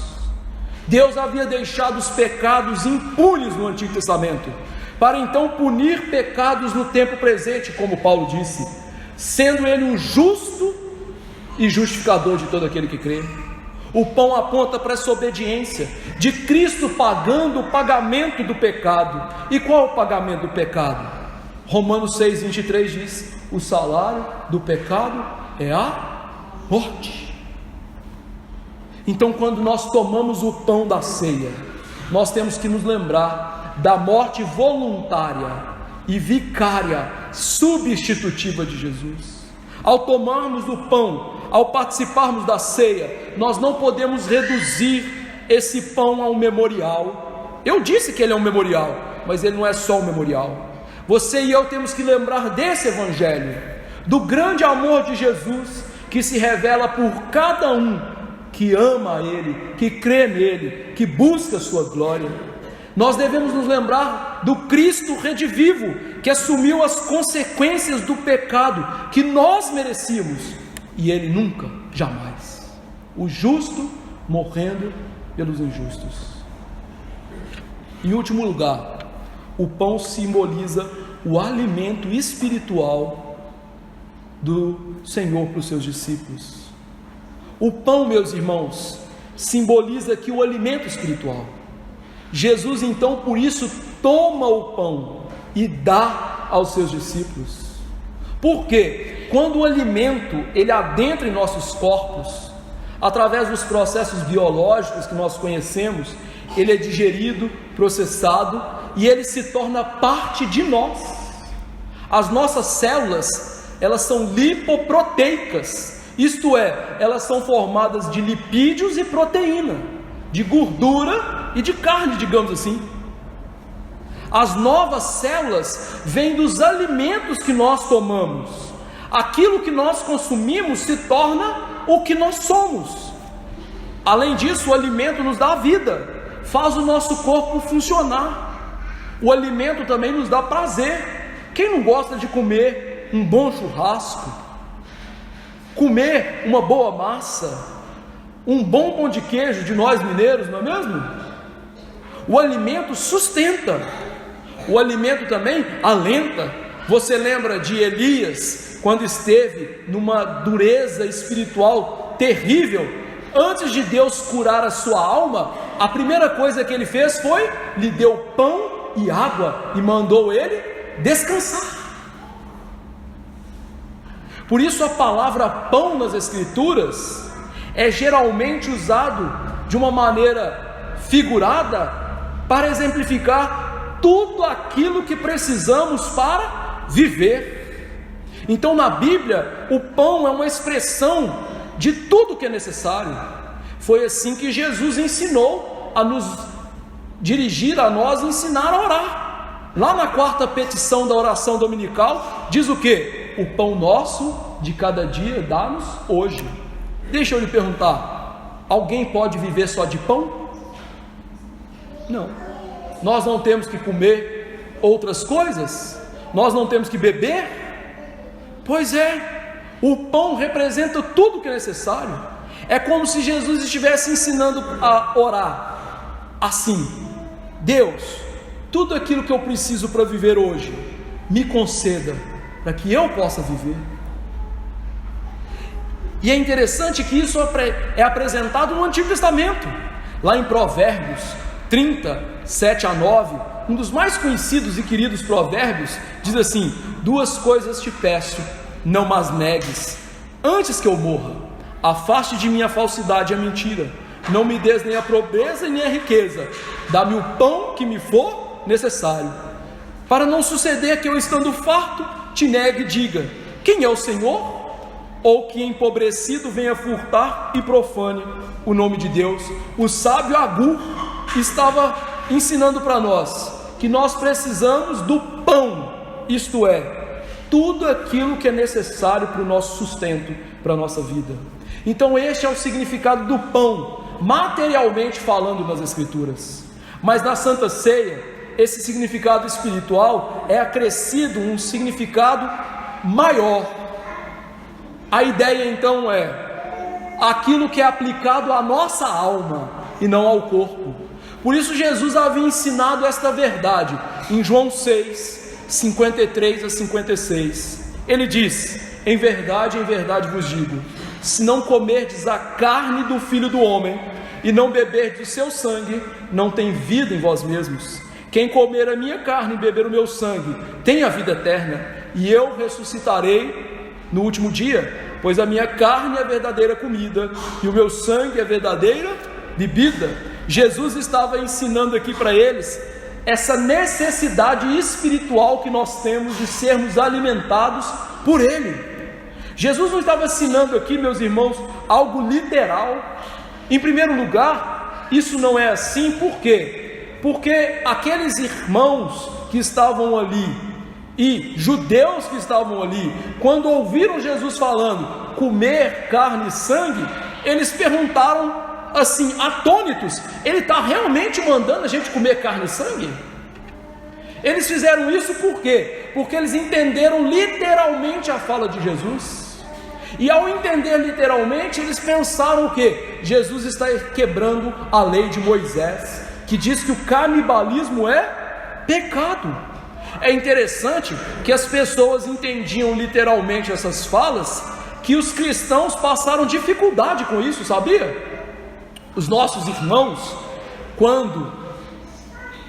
Deus havia deixado os pecados impunes no Antigo Testamento, para então punir pecados no tempo presente, como Paulo disse, sendo ele um justo e justificador de todo aquele que crê. O pão aponta para essa obediência de Cristo pagando o pagamento do pecado. E qual é o pagamento do pecado? Romanos 6,23 diz: o salário do pecado é a morte. Então, quando nós tomamos o pão da ceia, nós temos que nos lembrar da morte voluntária e vicária, substitutiva de Jesus. Ao tomarmos o pão, ao participarmos da ceia, nós não podemos reduzir esse pão a um memorial. Eu disse que ele é um memorial, mas ele não é só um memorial. Você e eu temos que lembrar desse Evangelho, do grande amor de Jesus, que se revela por cada um que ama a Ele, que crê nele, que busca a sua glória. Nós devemos nos lembrar do Cristo redivivo, que assumiu as consequências do pecado que nós merecíamos, e ele nunca, jamais, o justo morrendo pelos injustos. Em último lugar, o pão simboliza o alimento espiritual do Senhor para os seus discípulos. O pão, meus irmãos, simboliza aqui o alimento espiritual. Jesus então, por isso, toma o pão e dá aos seus discípulos. Por quê? Quando o alimento ele adentra em nossos corpos, através dos processos biológicos que nós conhecemos, ele é digerido, processado e ele se torna parte de nós. As nossas células, elas são lipoproteicas, isto é, elas são formadas de lipídios e proteína, de gordura e de carne, digamos assim. As novas células vêm dos alimentos que nós tomamos. Aquilo que nós consumimos se torna o que nós somos. Além disso, o alimento nos dá vida, faz o nosso corpo funcionar. O alimento também nos dá prazer. Quem não gosta de comer um bom churrasco, comer uma boa massa, um bom pão de queijo de nós mineiros, não é mesmo? O alimento sustenta, o alimento também alenta. Você lembra de Elias, quando esteve numa dureza espiritual terrível, antes de Deus curar a sua alma, a primeira coisa que ele fez foi, lhe deu pão e água, e mandou ele descansar. Por isso a palavra pão nas Escrituras é geralmente usado de uma maneira figurada para exemplificar tudo aquilo que precisamos para viver. Então na Bíblia o pão é uma expressão de tudo que é necessário. Foi assim que Jesus ensinou a nos dirigir a nós, ensinar a orar. Lá na quarta petição da oração dominical diz o quê? O pão nosso de cada dia dá-nos hoje. Deixa eu lhe perguntar, alguém pode viver só de pão? Não. Nós não temos que comer outras coisas? Nós não temos que beber? Pois é, o pão representa tudo o que é necessário. É como se Jesus estivesse ensinando a orar assim: Deus, tudo aquilo que eu preciso para viver hoje, me conceda, para que eu possa viver. E é interessante que isso é apresentado no Antigo Testamento, lá em Provérbios 30, 7 a 9, um dos mais conhecidos e queridos provérbios, diz assim: 2 coisas te peço, não mas negues, antes que eu morra, afaste de mim a falsidade e a mentira, não me des nem a pobreza nem a riqueza, dá-me o pão que me for for necessário, para não suceder que eu, estando farto, te negue e diga: quem é o Senhor? Ou que empobrecido venha furtar e profane o nome de Deus. O sábio Agur estava ensinando para nós que nós precisamos do pão, isto é, tudo aquilo que é necessário para o nosso sustento, para a nossa vida. Então este é o significado do pão, materialmente falando nas Escrituras. Mas na Santa Ceia, esse significado espiritual é acrescido um significado maior. A ideia então é aquilo que é aplicado à nossa alma e não ao corpo. Por isso Jesus havia ensinado esta verdade em João 6, 53 a 56. Ele diz: em verdade vos digo, se não comerdes a carne do Filho do Homem e não beberdes o seu sangue, não tem vida em vós mesmos. Quem comer a minha carne e beber o meu sangue tem a vida eterna, e eu ressuscitarei no último dia, pois a minha carne é verdadeira comida e o meu sangue é verdadeira bebida. Jesus estava ensinando aqui para eles essa necessidade espiritual que nós temos de sermos alimentados por Ele. Jesus não estava ensinando aqui, meus irmãos, algo literal. Em primeiro lugar, isso não é assim. Por quê? Porque aqueles irmãos que estavam ali e judeus que estavam ali, quando ouviram Jesus falando comer carne e sangue, eles perguntaram assim, atônitos: ele está realmente mandando a gente comer carne e sangue? Eles fizeram isso por quê? Porque eles entenderam literalmente a fala de Jesus, e ao entender literalmente, eles pensaram o quê? Jesus está quebrando a lei de Moisés, que diz que o canibalismo é pecado. É interessante que as pessoas entendiam literalmente essas falas, que os cristãos passaram dificuldade com isso, sabia? Os nossos irmãos, quando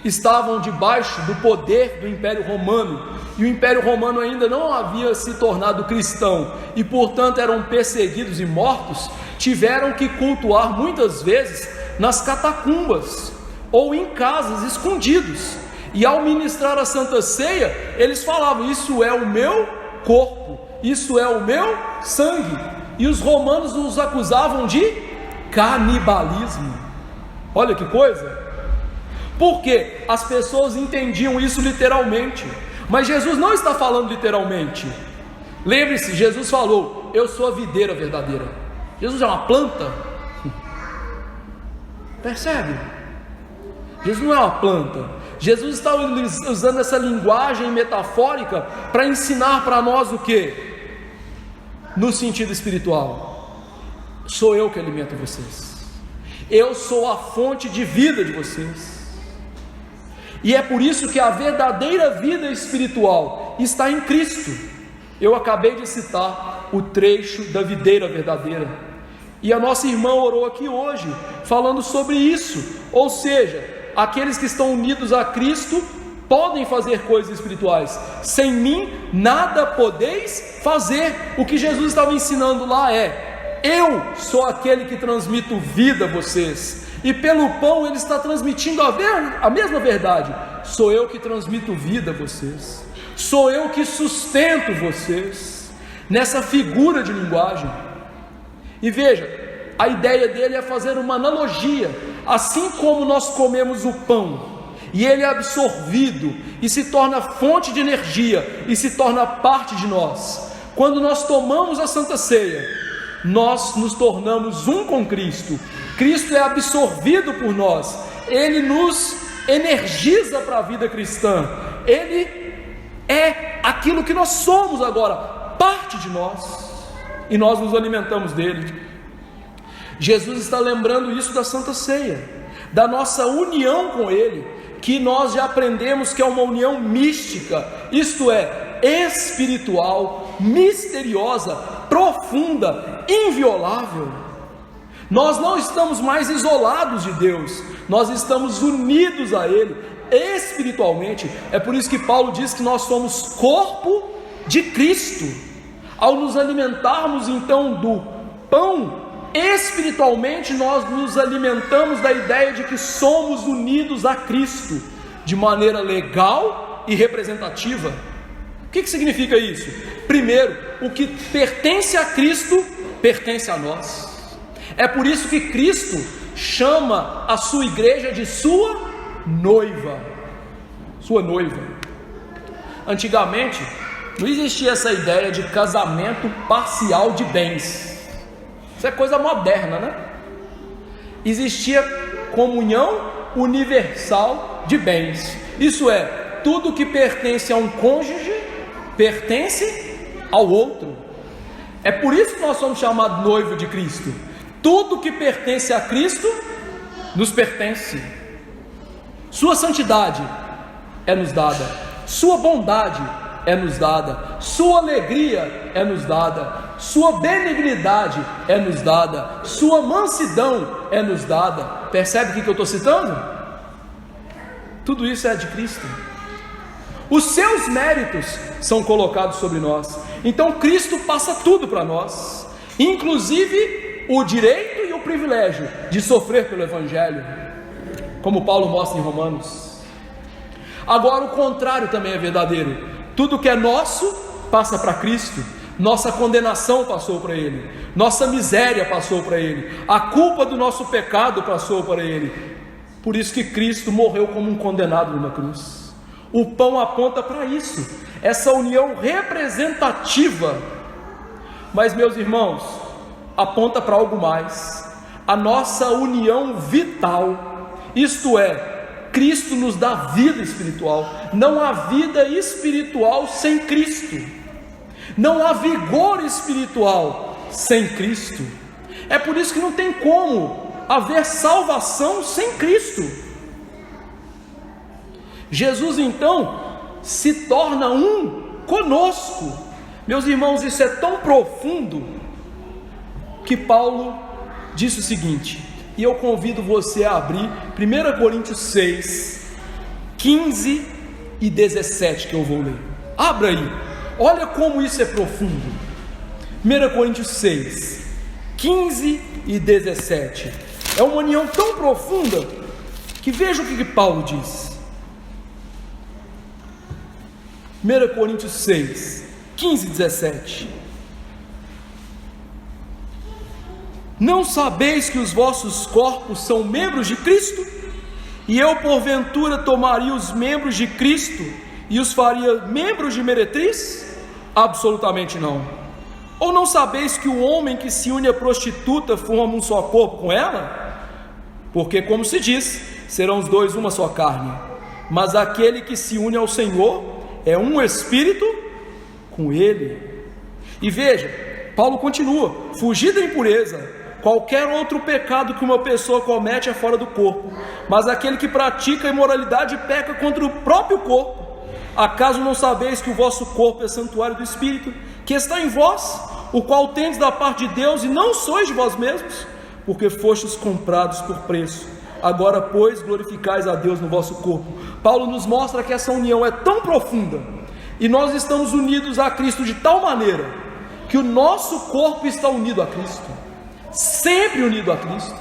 estavam debaixo do poder do Império Romano, e o Império Romano ainda não havia se tornado cristão, e portanto eram perseguidos e mortos, tiveram que cultuar muitas vezes nas catacumbas, ou em casas, escondidos. E ao ministrar a Santa Ceia, eles falavam: isso é o meu corpo, isso é o meu sangue. E os romanos os acusavam de canibalismo. Olha que coisa! Porque as pessoas entendiam isso literalmente, mas Jesus não está falando literalmente. Lembre-se, Jesus falou: eu sou a videira verdadeira. Jesus é uma planta. Percebe? Jesus não é uma planta. Jesus está usando essa linguagem metafórica para ensinar para nós o que? No sentido espiritual: sou eu que alimento vocês, eu sou a fonte de vida de vocês. E é por isso que a verdadeira vida espiritual está em Cristo. Eu acabei de citar o trecho da videira verdadeira, e a nossa irmã orou aqui hoje falando sobre isso. Ou seja, aqueles que estão unidos a Cristo podem fazer coisas espirituais. Sem mim nada podeis fazer. O que Jesus estava ensinando lá é: eu sou aquele que transmito vida a vocês. E pelo pão ele está transmitindo a mesma verdade. Sou eu que transmito vida a vocês, sou eu que sustento vocês, nessa figura de linguagem. E veja, a ideia dele é fazer uma analogia. Assim como nós comemos o pão, e ele é absorvido, e se torna fonte de energia, e se torna parte de nós, quando nós tomamos a Santa Ceia, nós nos tornamos um com Cristo. Cristo é absorvido por nós, Ele nos energiza para a vida cristã, Ele é aquilo que nós somos agora, parte de nós, e nós nos alimentamos dele. Jesus está lembrando isso da Santa Ceia, da nossa união com Ele, que nós já aprendemos que é uma união mística, isto é, espiritual, misteriosa, profunda, inviolável. Nós não estamos mais isolados de Deus, nós estamos unidos a Ele espiritualmente. É por isso que Paulo diz que nós somos corpo de Cristo. Ao nos alimentarmos então do pão, espiritualmente nós nos alimentamos da ideia de que somos unidos a Cristo. de maneira legal e representativa. O que significa isso? Primeiro, o que pertence a Cristo, pertence a nós. É por isso que Cristo chama a sua igreja de sua noiva. Sua noiva. Antigamente, não existia essa ideia de casamento parcial de bens. Isso é coisa moderna, né? Existia comunhão universal de bens. Isso é, tudo que pertence a um cônjuge pertence ao outro. É por isso que nós somos chamados noivo de Cristo. Tudo que pertence a Cristo nos pertence. Sua santidade é nos dada, sua bondade é nos dada, sua alegria é nos dada, sua benignidade é nos dada, sua mansidão é nos dada. Percebe o que eu estou citando? Tudo isso é de Cristo. Os seus méritos são colocados sobre nós. Então Cristo passa tudo para nós, inclusive o direito e o privilégio de sofrer pelo Evangelho, como Paulo mostra em Romanos. Agora o contrário também é verdadeiro. Tudo que é nosso passa para Cristo. Nossa condenação passou para Ele, nossa miséria passou para Ele, a culpa do nosso pecado passou para Ele. Por isso que Cristo morreu como um condenado numa cruz. O pão aponta para isso, essa união representativa. Mas, meus irmãos, aponta para algo mais, a nossa união vital. Isto é, Cristo nos dá vida espiritual. Não há vida espiritual sem Cristo. Não há vigor espiritual sem Cristo. É por isso que não tem como haver salvação sem Cristo. Jesus então se torna um conosco. Meus irmãos, isso é tão profundo que Paulo disse o seguinte, e eu convido você a abrir 1 Coríntios 6, 15 e 17 que eu vou ler. Abra aí, olha como isso é profundo. 1 Coríntios 6, 15 e 17. É uma união tão profunda que veja o que Paulo diz. 1 Coríntios 6, 15 e 17. Não sabeis que os vossos corpos são membros de Cristo? E eu porventura tomaria os membros de Cristo e os faria membros de meretriz? Absolutamente não. Ou não sabeis que o homem que se une à prostituta forma um só corpo com ela? Porque, como se diz, serão os dois uma só carne. Mas aquele que se une ao Senhor é um espírito com Ele. E veja, Paulo continua: fugir da impureza. Qualquer outro pecado que uma pessoa comete é fora do corpo, mas aquele que pratica a imoralidade peca contra o próprio corpo. Acaso não sabeis que o vosso corpo é santuário do Espírito, que está em vós, o qual tendes da parte de Deus, e não sois de vós mesmos, porque fostes comprados por preço? Agora, pois, glorificais a Deus no vosso corpo. Paulo nos mostra que essa união é tão profunda, e nós estamos unidos a Cristo de tal maneira, que o nosso corpo está unido a Cristo, sempre unido a Cristo.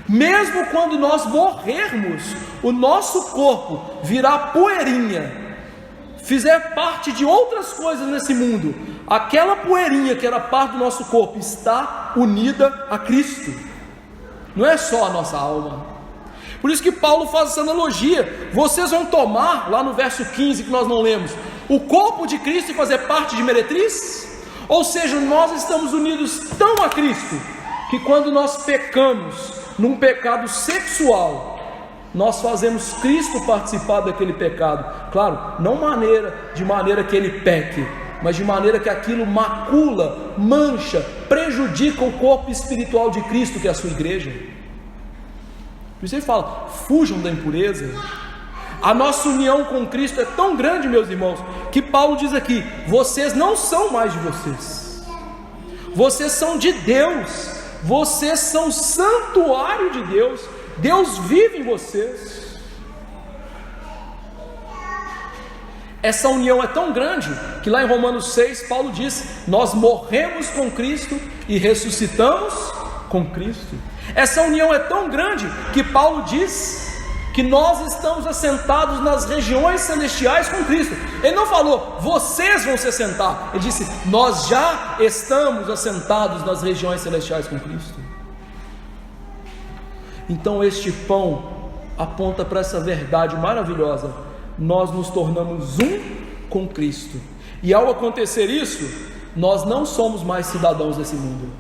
Mesmo quando nós morrermos, o nosso corpo virá poeirinha, fizer parte de outras coisas nesse mundo, aquela poeirinha que era parte do nosso corpo está unida a Cristo, não é só a nossa alma. Por isso que Paulo faz essa analogia: vocês vão tomar, lá no verso 15 que nós não lemos, o corpo de Cristo e fazer parte de meretriz? Ou seja, nós estamos unidos tão a Cristo, que quando nós pecamos num pecado sexual, nós fazemos Cristo participar daquele pecado. Claro, não de maneira que ele peque, mas de maneira que aquilo macula, mancha, prejudica o corpo espiritual de Cristo, que é a sua igreja. Por isso ele fala: fujam da impureza. A nossa união com Cristo é tão grande, meus irmãos, que Paulo diz aqui: vocês não são mais de vocês, vocês são de Deus. Vocês são santuário de Deus. Deus vive em vocês. Essa união é tão grande que lá em Romanos 6 Paulo diz: nós morremos com Cristo e ressuscitamos com Cristo. Essa união é tão grande que Paulo diz que nós estamos assentados nas regiões celestiais com Cristo. Ele não falou, vocês vão se assentar. Ele disse, nós já estamos assentados nas regiões celestiais com Cristo. Então este pão aponta para essa verdade maravilhosa. Nós nos tornamos um com Cristo. E ao acontecer isso, nós não somos mais cidadãos desse mundo.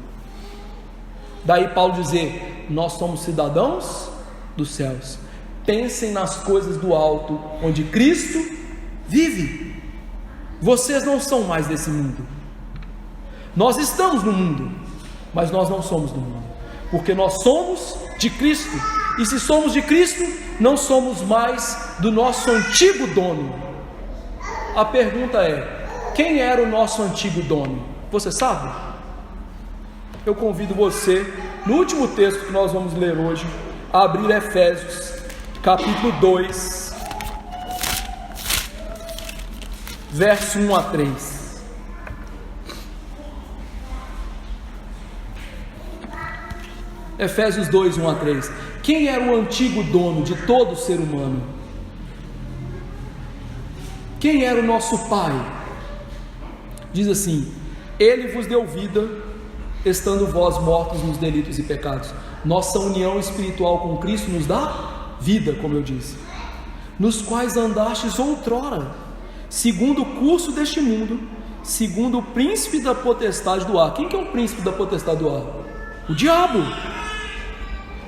Daí Paulo dizer, nós somos cidadãos dos céus. Pensem nas coisas do alto, onde Cristo vive. Vocês não são mais desse mundo. Nós estamos no mundo, mas nós não somos do mundo, porque nós somos de Cristo. E se somos de Cristo, não somos mais do nosso antigo dono. A pergunta é, quem era o nosso antigo dono? Você sabe? Eu convido você, no último texto que nós vamos ler hoje, a abrir Efésios, capítulo 2, verso 1 a 3. Efésios 2, 1 a 3. Quem era o antigo dono de todo ser humano? Quem era o nosso pai? Diz assim, ele vos deu vida, estando vós mortos nos delitos e pecados. Nossa união espiritual com Cristo nos dá vida, como eu disse, nos quais andastes outrora, segundo o curso deste mundo, segundo o príncipe da potestade do ar. Quem que é o príncipe da potestade do ar? O diabo.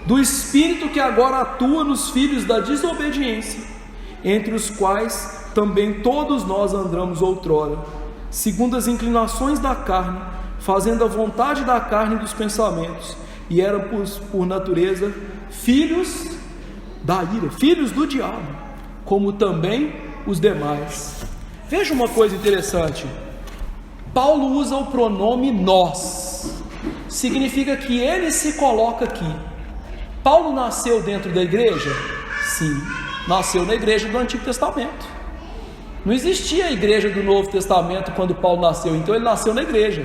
Do espírito que agora atua nos filhos da desobediência, entre os quais também todos nós andamos outrora, segundo as inclinações da carne, fazendo a vontade da carne e dos pensamentos, e eram por natureza filhos da ira, filhos do diabo, como também os demais. Veja uma coisa interessante, Paulo usa o pronome nós, significa que ele se coloca aqui. Paulo nasceu dentro da igreja? Sim, nasceu na igreja do Antigo Testamento. Não existia a igreja do Novo Testamento quando Paulo nasceu, então ele nasceu na igreja.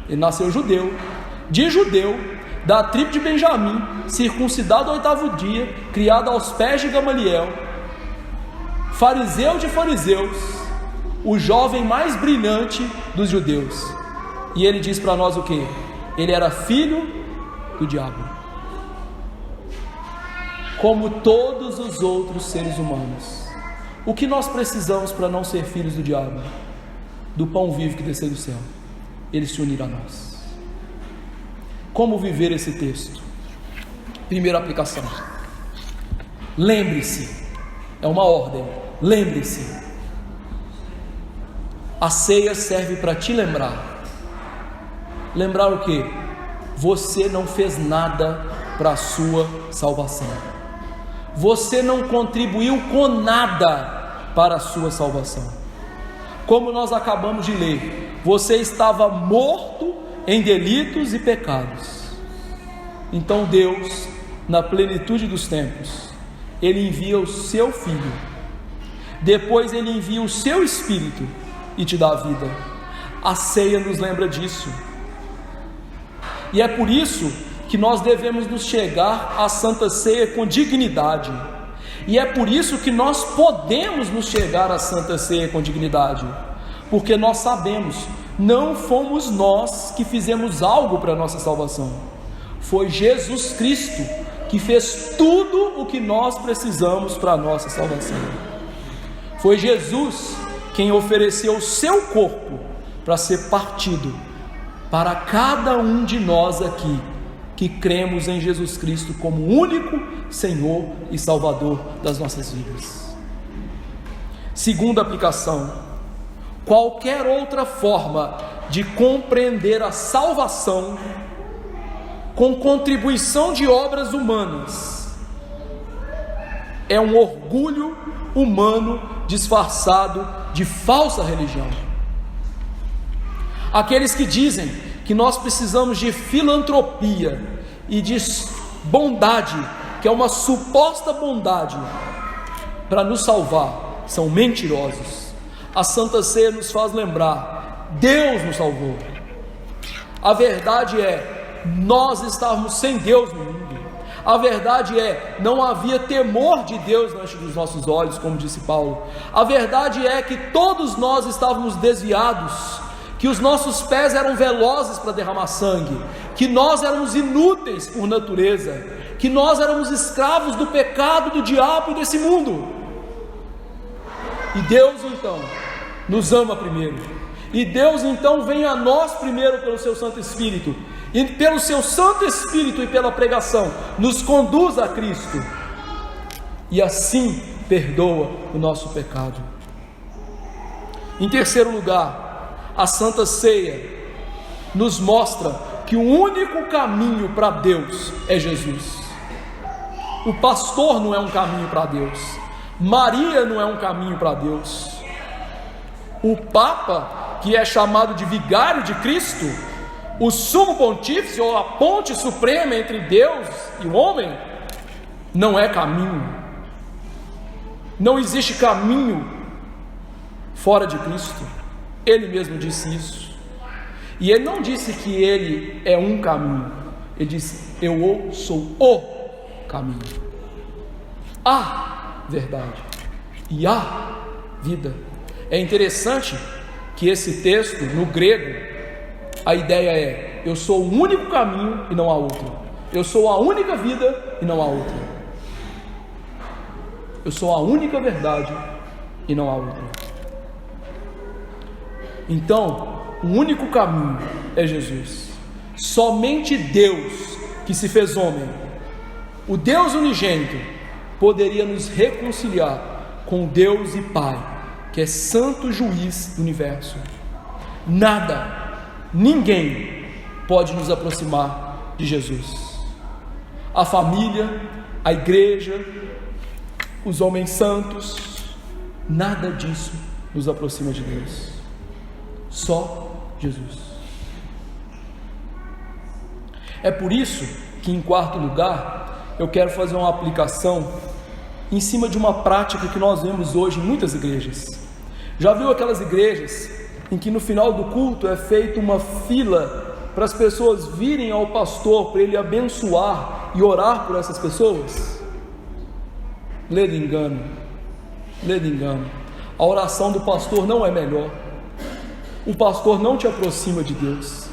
Ele nasceu judeu, de judeu, da tribo de Benjamim, circuncidado ao 8º dia, criado aos pés de Gamaliel, fariseu de fariseus, o jovem mais brilhante dos judeus. E ele diz para nós o que? Ele era filho do diabo, como todos os outros seres humanos. O que nós precisamos para não ser filhos do diabo? Do pão vivo que desceu do céu. Ele se unirá a nós. Como viver esse texto? Primeira aplicação. Lembre-se, é uma ordem, lembre-se. A ceia serve para te lembrar. Lembrar o que? Você não fez nada para a sua salvação. Você não contribuiu com nada para a sua salvação. Como nós acabamos de ler, você estava morto em delitos e pecados. Então Deus, na plenitude dos tempos, Ele envia o seu Filho, depois Ele envia o seu Espírito e te dá a vida. A ceia nos lembra disso, e é por isso que nós devemos nos chegar à Santa Ceia com dignidade, e é por isso que nós podemos nos chegar à Santa Ceia com dignidade, porque nós sabemos, não fomos nós que fizemos algo para a nossa salvação, foi Jesus Cristo que fez tudo o que nós precisamos para a nossa salvação. Foi Jesus quem ofereceu o seu corpo para ser partido para cada um de nós aqui que cremos em Jesus Cristo como único Senhor e Salvador das nossas vidas. Segunda aplicação: qualquer outra forma de compreender a salvação com contribuição de obras humanas é um orgulho humano disfarçado de falsa religião. Aqueles que dizem que nós precisamos de filantropia e de bondade, que é uma suposta bondade para nos salvar, são mentirosos. A Santa Ceia nos faz lembrar: Deus nos salvou. A verdade é, nós estávamos sem Deus no mundo. A verdade é, não havia temor de Deus diante dos nossos olhos, como disse Paulo. A verdade é que todos nós estávamos desviados, que os nossos pés eram velozes para derramar sangue, que nós éramos inúteis por natureza, que nós éramos escravos do pecado, do diabo e desse mundo. E Deus então nos ama primeiro, e Deus então vem a nós primeiro pelo seu Santo Espírito, e pelo seu Santo Espírito e pela pregação nos conduz a Cristo, e assim perdoa o nosso pecado. Em terceiro lugar, a Santa Ceia nos mostra que o único caminho para Deus é Jesus. O pastor não é um caminho para Deus, Maria não é um caminho para Deus, o Papa, que é chamado de vigário de Cristo, o sumo pontífice ou a ponte suprema entre Deus e o homem, não é caminho. Não existe caminho fora de Cristo. Ele mesmo disse isso. E ele não disse que ele é um caminho, ele disse: eu sou o caminho, a verdade e a vida. É interessante que esse texto, no grego, a ideia é: eu sou o único caminho e não há outro, eu sou a única vida e não há outra, eu sou a única verdade e não há outra. Então, o único caminho é Jesus. Somente Deus, que se fez homem, o Deus unigênito, poderia nos reconciliar com Deus e Pai, que é santo juiz do universo. Nada, ninguém pode nos aproximar de Jesus. A família, a igreja, os homens santos, nada disso nos aproxima de Deus. Só Jesus. É por isso que, em quarto lugar, eu quero fazer uma aplicação em cima de uma prática que nós vemos hoje em muitas igrejas. Já viu aquelas igrejas em que no final do culto é feita uma fila para as pessoas virem ao pastor, para ele abençoar e orar por essas pessoas? Lê de engano, lê de engano. A oração do pastor não é melhor. O pastor não te aproxima de Deus.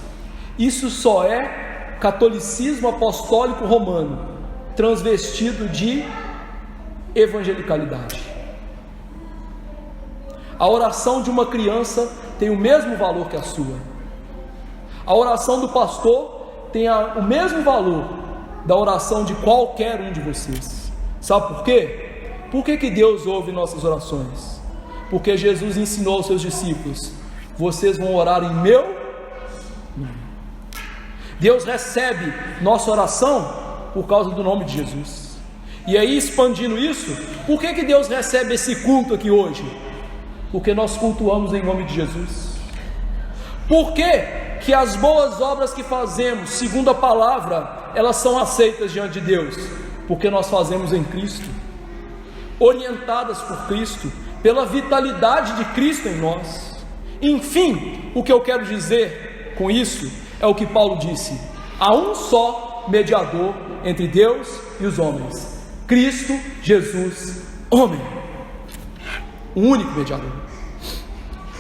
Isso só é catolicismo apostólico romano, transvestido de evangelicalidade. A oração de uma criança tem o mesmo valor que a sua. A oração do pastor tem o mesmo valor da oração de qualquer um de vocês. Sabe por quê? Por que Deus ouve nossas orações? Porque Jesus ensinou aos seus discípulos: vocês vão orar em meu nome. Deus recebe nossa oração por causa do nome de Jesus. E aí, expandindo isso, por que Deus recebe esse culto aqui hoje? Porque nós cultuamos em nome de Jesus. Por que as boas obras que fazemos, segundo a palavra, elas são aceitas diante de Deus? Porque nós fazemos em Cristo, orientadas por Cristo, pela vitalidade de Cristo em nós. Enfim, o que eu quero dizer com isso é o que Paulo disse: há um só mediador entre Deus e os homens, Cristo Jesus, homem. O único mediador.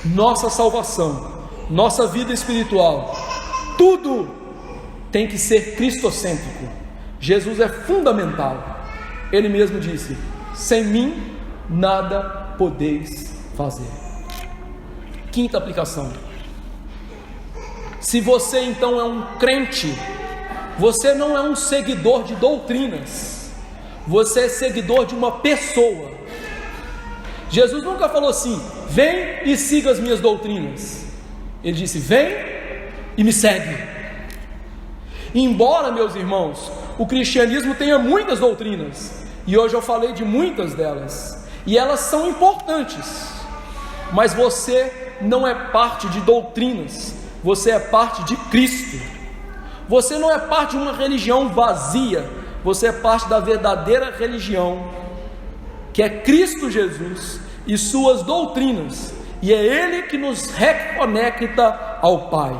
Nossa salvação, nossa vida espiritual, tudo tem que ser cristocêntrico. Jesus é fundamental. Ele mesmo disse: sem mim nada podeis fazer. Quinta aplicação: se você então é um crente, você não é um seguidor de doutrinas, você é seguidor de uma pessoa. Jesus nunca falou assim: vem e siga as minhas doutrinas. Ele disse: vem e me segue. Embora, meus irmãos, o cristianismo tenha muitas doutrinas, e hoje eu falei de muitas delas, e elas são importantes, mas você não é parte de doutrinas, você é parte de Cristo. Você não é parte de uma religião vazia, você é parte da verdadeira religião, que é Cristo Jesus e suas doutrinas, e é Ele que nos reconecta ao Pai.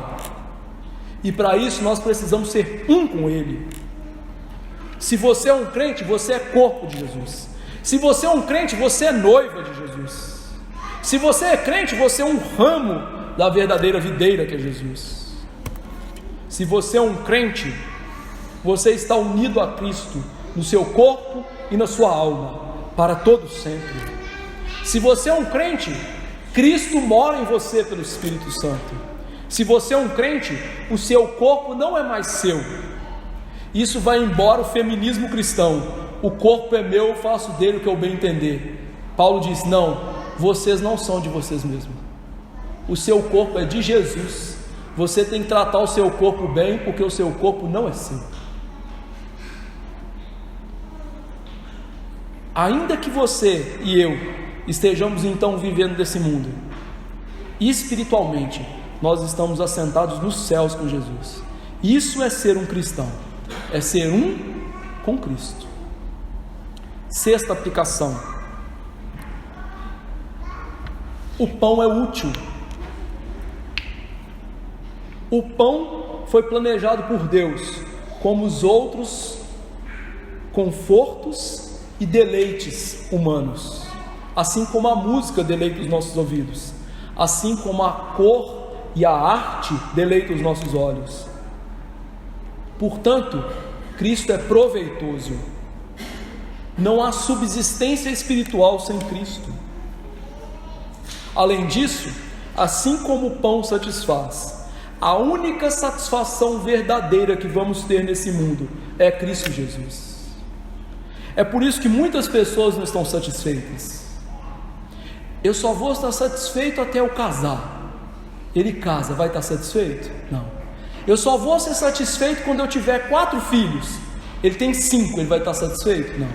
E para isso nós precisamos ser um com Ele. Se você é um crente, você é corpo de Jesus. Se você é um crente, você é noiva de Jesus. Se você é crente, você é um ramo da verdadeira videira que é Jesus. Se você é um crente, você está unido a Cristo no seu corpo e na sua alma, para todo sempre. Se você é um crente, Cristo mora em você pelo Espírito Santo. Se você é um crente, o seu corpo não é mais seu. Isso vai embora o feminismo cristão. O corpo é meu, eu faço dele o que eu bem entender. Paulo diz: não, vocês não são de vocês mesmos. O seu corpo é de Jesus. Você tem que tratar o seu corpo bem, porque o seu corpo não é seu. Ainda que você e eu estejamos então vivendo desse mundo, espiritualmente, nós estamos assentados nos céus com Jesus. Isso é ser um cristão, é ser um com Cristo. Sexta aplicação: o pão é útil. O pão foi planejado por Deus como os outros confortos e deleites humanos, assim como a música deleita os nossos ouvidos, assim como a cor e a arte deleita os nossos olhos. Portanto, Cristo é proveitoso. Não há subsistência espiritual sem Cristo. Além disso, assim como o pão satisfaz, a única satisfação verdadeira que vamos ter nesse mundo é Cristo Jesus. É por isso que muitas pessoas não estão satisfeitas. Eu só vou estar satisfeito até eu casar. Ele casa, vai estar satisfeito? Não. Eu só vou ser satisfeito quando eu tiver 4 filhos. Ele tem 5, ele vai estar satisfeito? Não.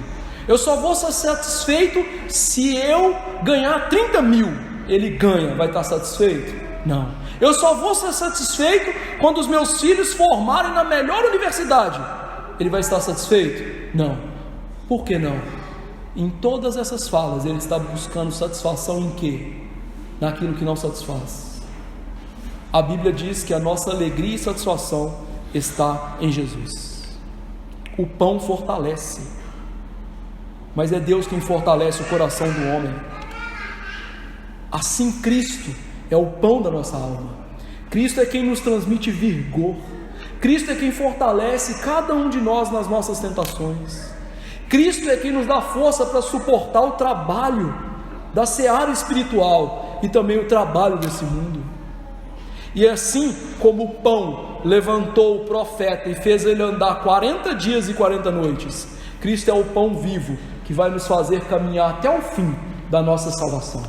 Eu só vou ser satisfeito se eu ganhar 30 mil. Ele ganha, vai estar satisfeito? Não. Eu só vou ser satisfeito quando os meus filhos formarem na melhor universidade. Ele vai estar satisfeito? Não. Por que não? Em todas essas falas, ele está buscando satisfação em quê? Naquilo que não satisfaz. A Bíblia diz que a nossa alegria e satisfação está em Jesus. O pão fortalece, mas é Deus quem fortalece o coração do homem. Assim, Cristo é o pão da nossa alma. Cristo é quem nos transmite vigor. Cristo é quem fortalece cada um de nós nas nossas tentações. Cristo é quem nos dá força para suportar o trabalho da seara espiritual e também o trabalho desse mundo. E assim como o pão levantou o profeta e fez ele andar 40 dias e 40 noites, Cristo é o pão vivo que vai nos fazer caminhar até o fim da nossa salvação.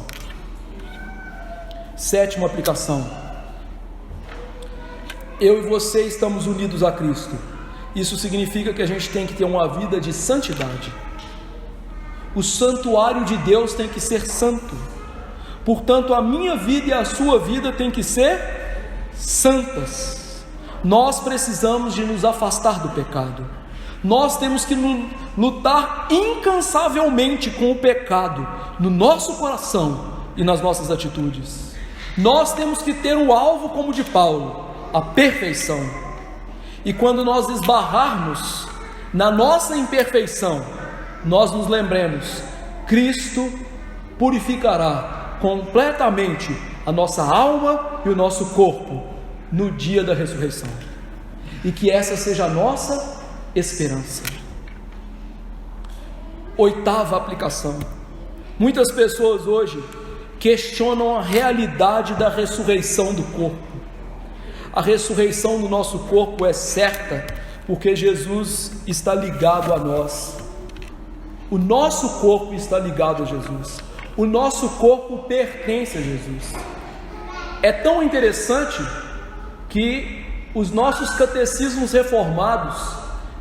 Sétima aplicação: eu e você estamos unidos a Cristo. Isso significa que a gente tem que ter uma vida de santidade. O santuário de Deus tem que ser santo. Portanto, a minha vida e a sua vida tem que ser santas. Nós precisamos de nos afastar do pecado. Nós temos que lutar incansavelmente com o pecado no nosso coração e nas nossas atitudes. Nós temos que ter o alvo como de Paulo, a perfeição. E quando nós esbarrarmos na nossa imperfeição, nós nos lembremos: Cristo purificará completamente a nossa alma e o nosso corpo no dia da ressurreição. E que essa seja a nossa esperança. Oitava aplicação: muitas pessoas hoje questionam a realidade da ressurreição do corpo. A ressurreição do nosso corpo é certa, porque Jesus está ligado a nós. O nosso corpo está ligado a Jesus. O nosso corpo pertence a Jesus. É tão interessante que os nossos catecismos reformados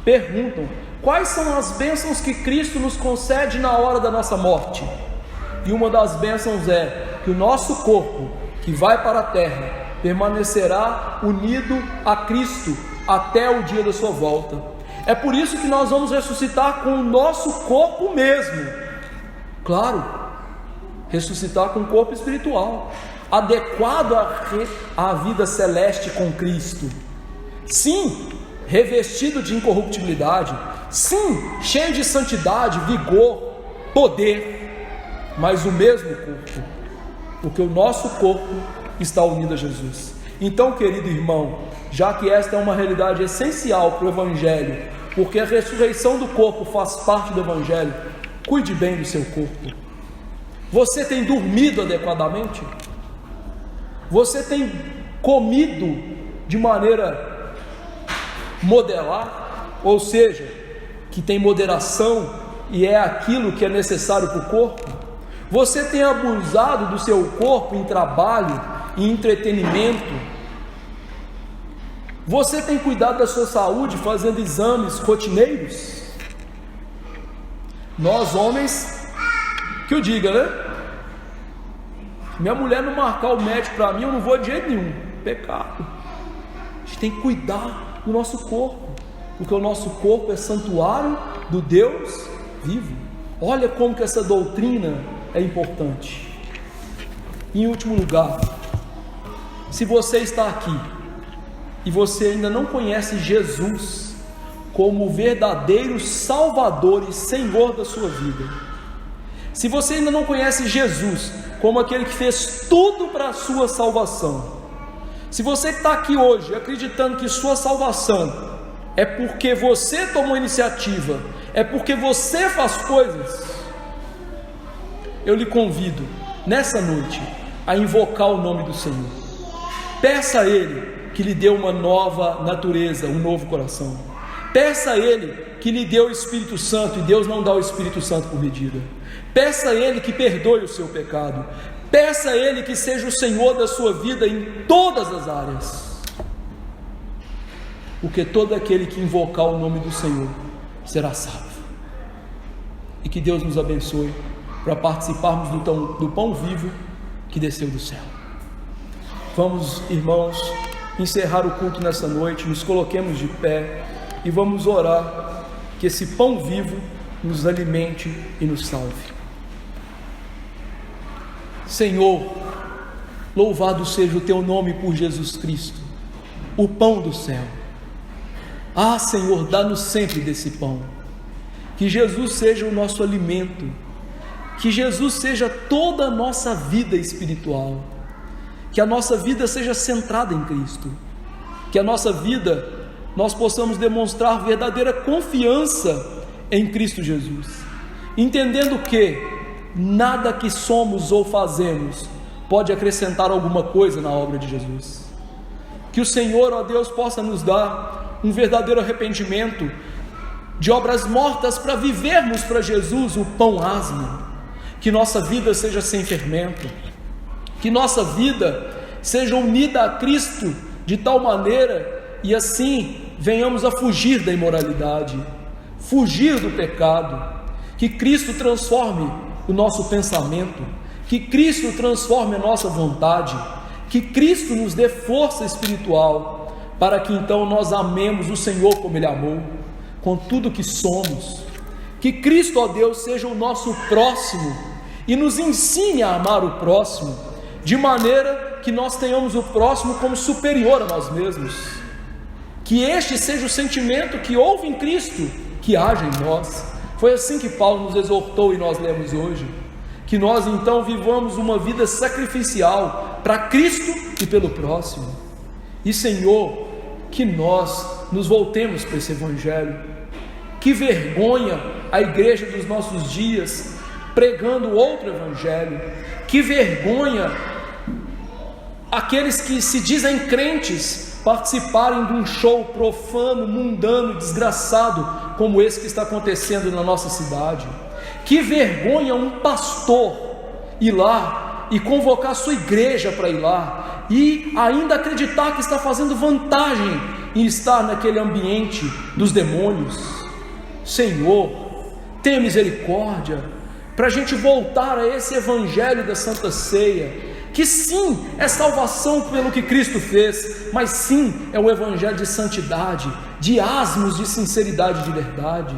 perguntam: quais são as bênçãos que Cristo nos concede na hora da nossa morte? E uma das bênçãos é que o nosso corpo, que vai para a terra, permanecerá unido a Cristo até o dia da sua volta. É por isso que nós vamos ressuscitar com o nosso corpo mesmo. Claro, ressuscitar com o corpo espiritual, adequado à vida celeste com Cristo. Sim, revestido de incorruptibilidade, sim, cheio de santidade, vigor, poder, mas o mesmo corpo, porque o nosso corpo está unido a Jesus. Então, querido irmão, já que esta é uma realidade essencial para o Evangelho, porque a ressurreição do corpo faz parte do Evangelho, cuide bem do seu corpo. Você tem dormido adequadamente? Você tem comido de maneira modelar, ou seja, que tem moderação e é aquilo que é necessário para o corpo? Você tem abusado do seu corpo em trabalho, em entretenimento? Você tem cuidado da sua saúde fazendo exames rotineiros? Nós homens, que eu diga, né? Minha mulher não marcar o médico para mim, eu não vou de jeito nenhum. Pecado. A gente tem que cuidar do nosso corpo, porque o nosso corpo é santuário do Deus vivo. Olha como que essa doutrina é importante. Em último lugar, se você está aqui e você ainda não conhece Jesus como o verdadeiro Salvador e Senhor da sua vida, se você ainda não conhece Jesus como aquele que fez tudo para a sua salvação, se você está aqui hoje acreditando que sua salvação é porque você tomou iniciativa, é porque você faz coisas, eu lhe convido nessa noite a invocar o nome do Senhor. Peça a Ele que lhe dê uma nova natureza, um novo coração. Peça a Ele que lhe dê o Espírito Santo, e Deus não dá o Espírito Santo por medida. Peça a Ele que perdoe o seu pecado. Peça a Ele que seja o Senhor da sua vida em todas as áreas, porque todo aquele que invocar o nome do Senhor será salvo. E que Deus nos abençoe para participarmos do pão vivo que desceu do céu. Vamos, irmãos, encerrar o culto nessa noite. Nos coloquemos de pé e vamos orar que esse pão vivo nos alimente e nos salve. Senhor, louvado seja o teu nome por Jesus Cristo, o pão do céu. Ah, Senhor, dá-nos sempre desse pão. Que Jesus seja o nosso alimento, que Jesus seja toda a nossa vida espiritual, que a nossa vida seja centrada em Cristo, que a nossa vida nós possamos demonstrar verdadeira confiança em Cristo Jesus, entendendo que nada que somos ou fazemos pode acrescentar alguma coisa na obra de Jesus. Que o Senhor, ó Deus, possa nos dar um verdadeiro arrependimento de obras mortas para vivermos para Jesus o pão asmo. Que nossa vida seja sem fermento, que nossa vida seja unida a Cristo de tal maneira, e assim venhamos a fugir da imoralidade, fugir do pecado. Que Cristo transforme o nosso pensamento, que Cristo transforme a nossa vontade, que Cristo nos dê força espiritual, para que então nós amemos o Senhor como Ele amou, com tudo que somos. Que Cristo, ó Deus, seja o nosso próximo e nos ensine a amar o próximo, de maneira que nós tenhamos o próximo como superior a nós mesmos. Que este seja o sentimento que houve em Cristo, que haja em nós. Foi assim que Paulo nos exortou e nós lemos hoje. Que nós então vivamos uma vida sacrificial para Cristo e pelo próximo. E Senhor, que nós nos voltemos para esse Evangelho. Que vergonha a igreja dos nossos dias pregando outro Evangelho. Que vergonha aqueles que se dizem crentes participarem de um show profano, mundano, desgraçado como esse que está acontecendo na nossa cidade. Que vergonha um pastor ir lá e convocar a sua igreja para ir lá e ainda acreditar que está fazendo vantagem em estar naquele ambiente dos demônios. Senhor, tenha misericórdia para a gente voltar a esse Evangelho da Santa Ceia, que sim, é salvação pelo que Cristo fez, mas sim, é o Evangelho de santidade, de asmos de sinceridade e de verdade.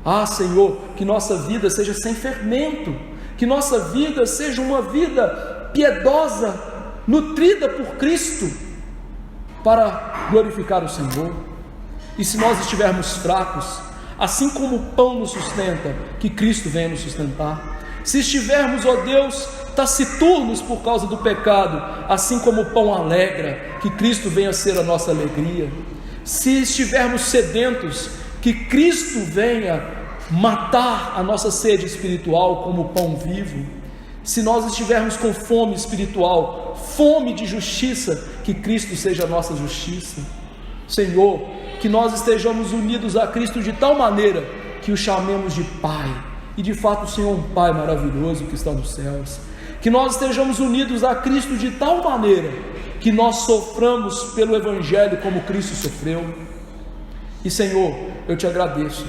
Ah, Senhor, que nossa vida seja sem fermento, que nossa vida seja uma vida piedosa, nutrida por Cristo, para glorificar o Senhor. E se nós estivermos fracos, assim como o pão nos sustenta, que Cristo venha nos sustentar. Se estivermos, ó Deus, taciturnos por causa do pecado, assim como o pão alegra, que Cristo venha ser a nossa alegria. Se estivermos sedentos, que Cristo venha matar a nossa sede espiritual como o pão vivo. Se nós estivermos com fome espiritual, fome de justiça, que Cristo seja a nossa justiça. Senhor, que nós estejamos unidos a Cristo de tal maneira que o chamemos de Pai, e de fato o Senhor é um Pai maravilhoso que está nos céus. Que nós estejamos unidos a Cristo de tal maneira que nós soframos pelo Evangelho como Cristo sofreu. E Senhor, eu te agradeço,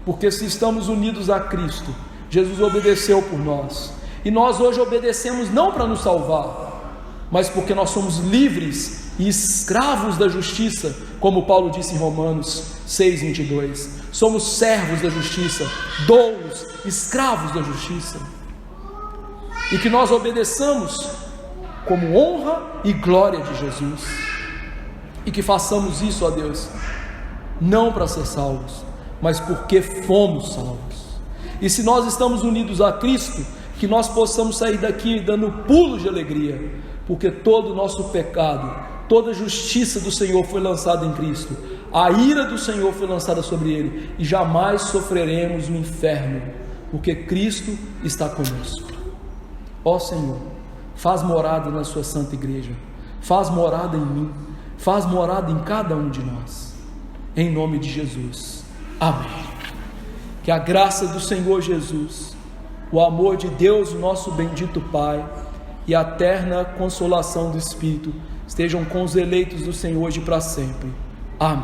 porque se estamos unidos a Cristo, Jesus obedeceu por nós, e nós hoje obedecemos não para nos salvar, mas porque nós somos livres e escravos da justiça, como Paulo disse em Romanos 6:22, somos servos da justiça, doulos, escravos da justiça, e que nós obedeçamos como honra e glória de Jesus, e que façamos isso, ó Deus, não para ser salvos, mas porque fomos salvos. E se nós estamos unidos a Cristo, que nós possamos sair daqui dando pulos de alegria, porque todo o nosso pecado, toda a justiça do Senhor foi lançada em Cristo, a ira do Senhor foi lançada sobre Ele, e jamais sofreremos o inferno, porque Cristo está conosco. Ó Senhor, faz morada na sua santa igreja, faz morada em mim, faz morada em cada um de nós, em nome de Jesus, amém. Que a graça do Senhor Jesus, o amor de Deus, o nosso bendito Pai, e a eterna consolação do Espírito estejam com os eleitos do Senhor hoje e para sempre, amém.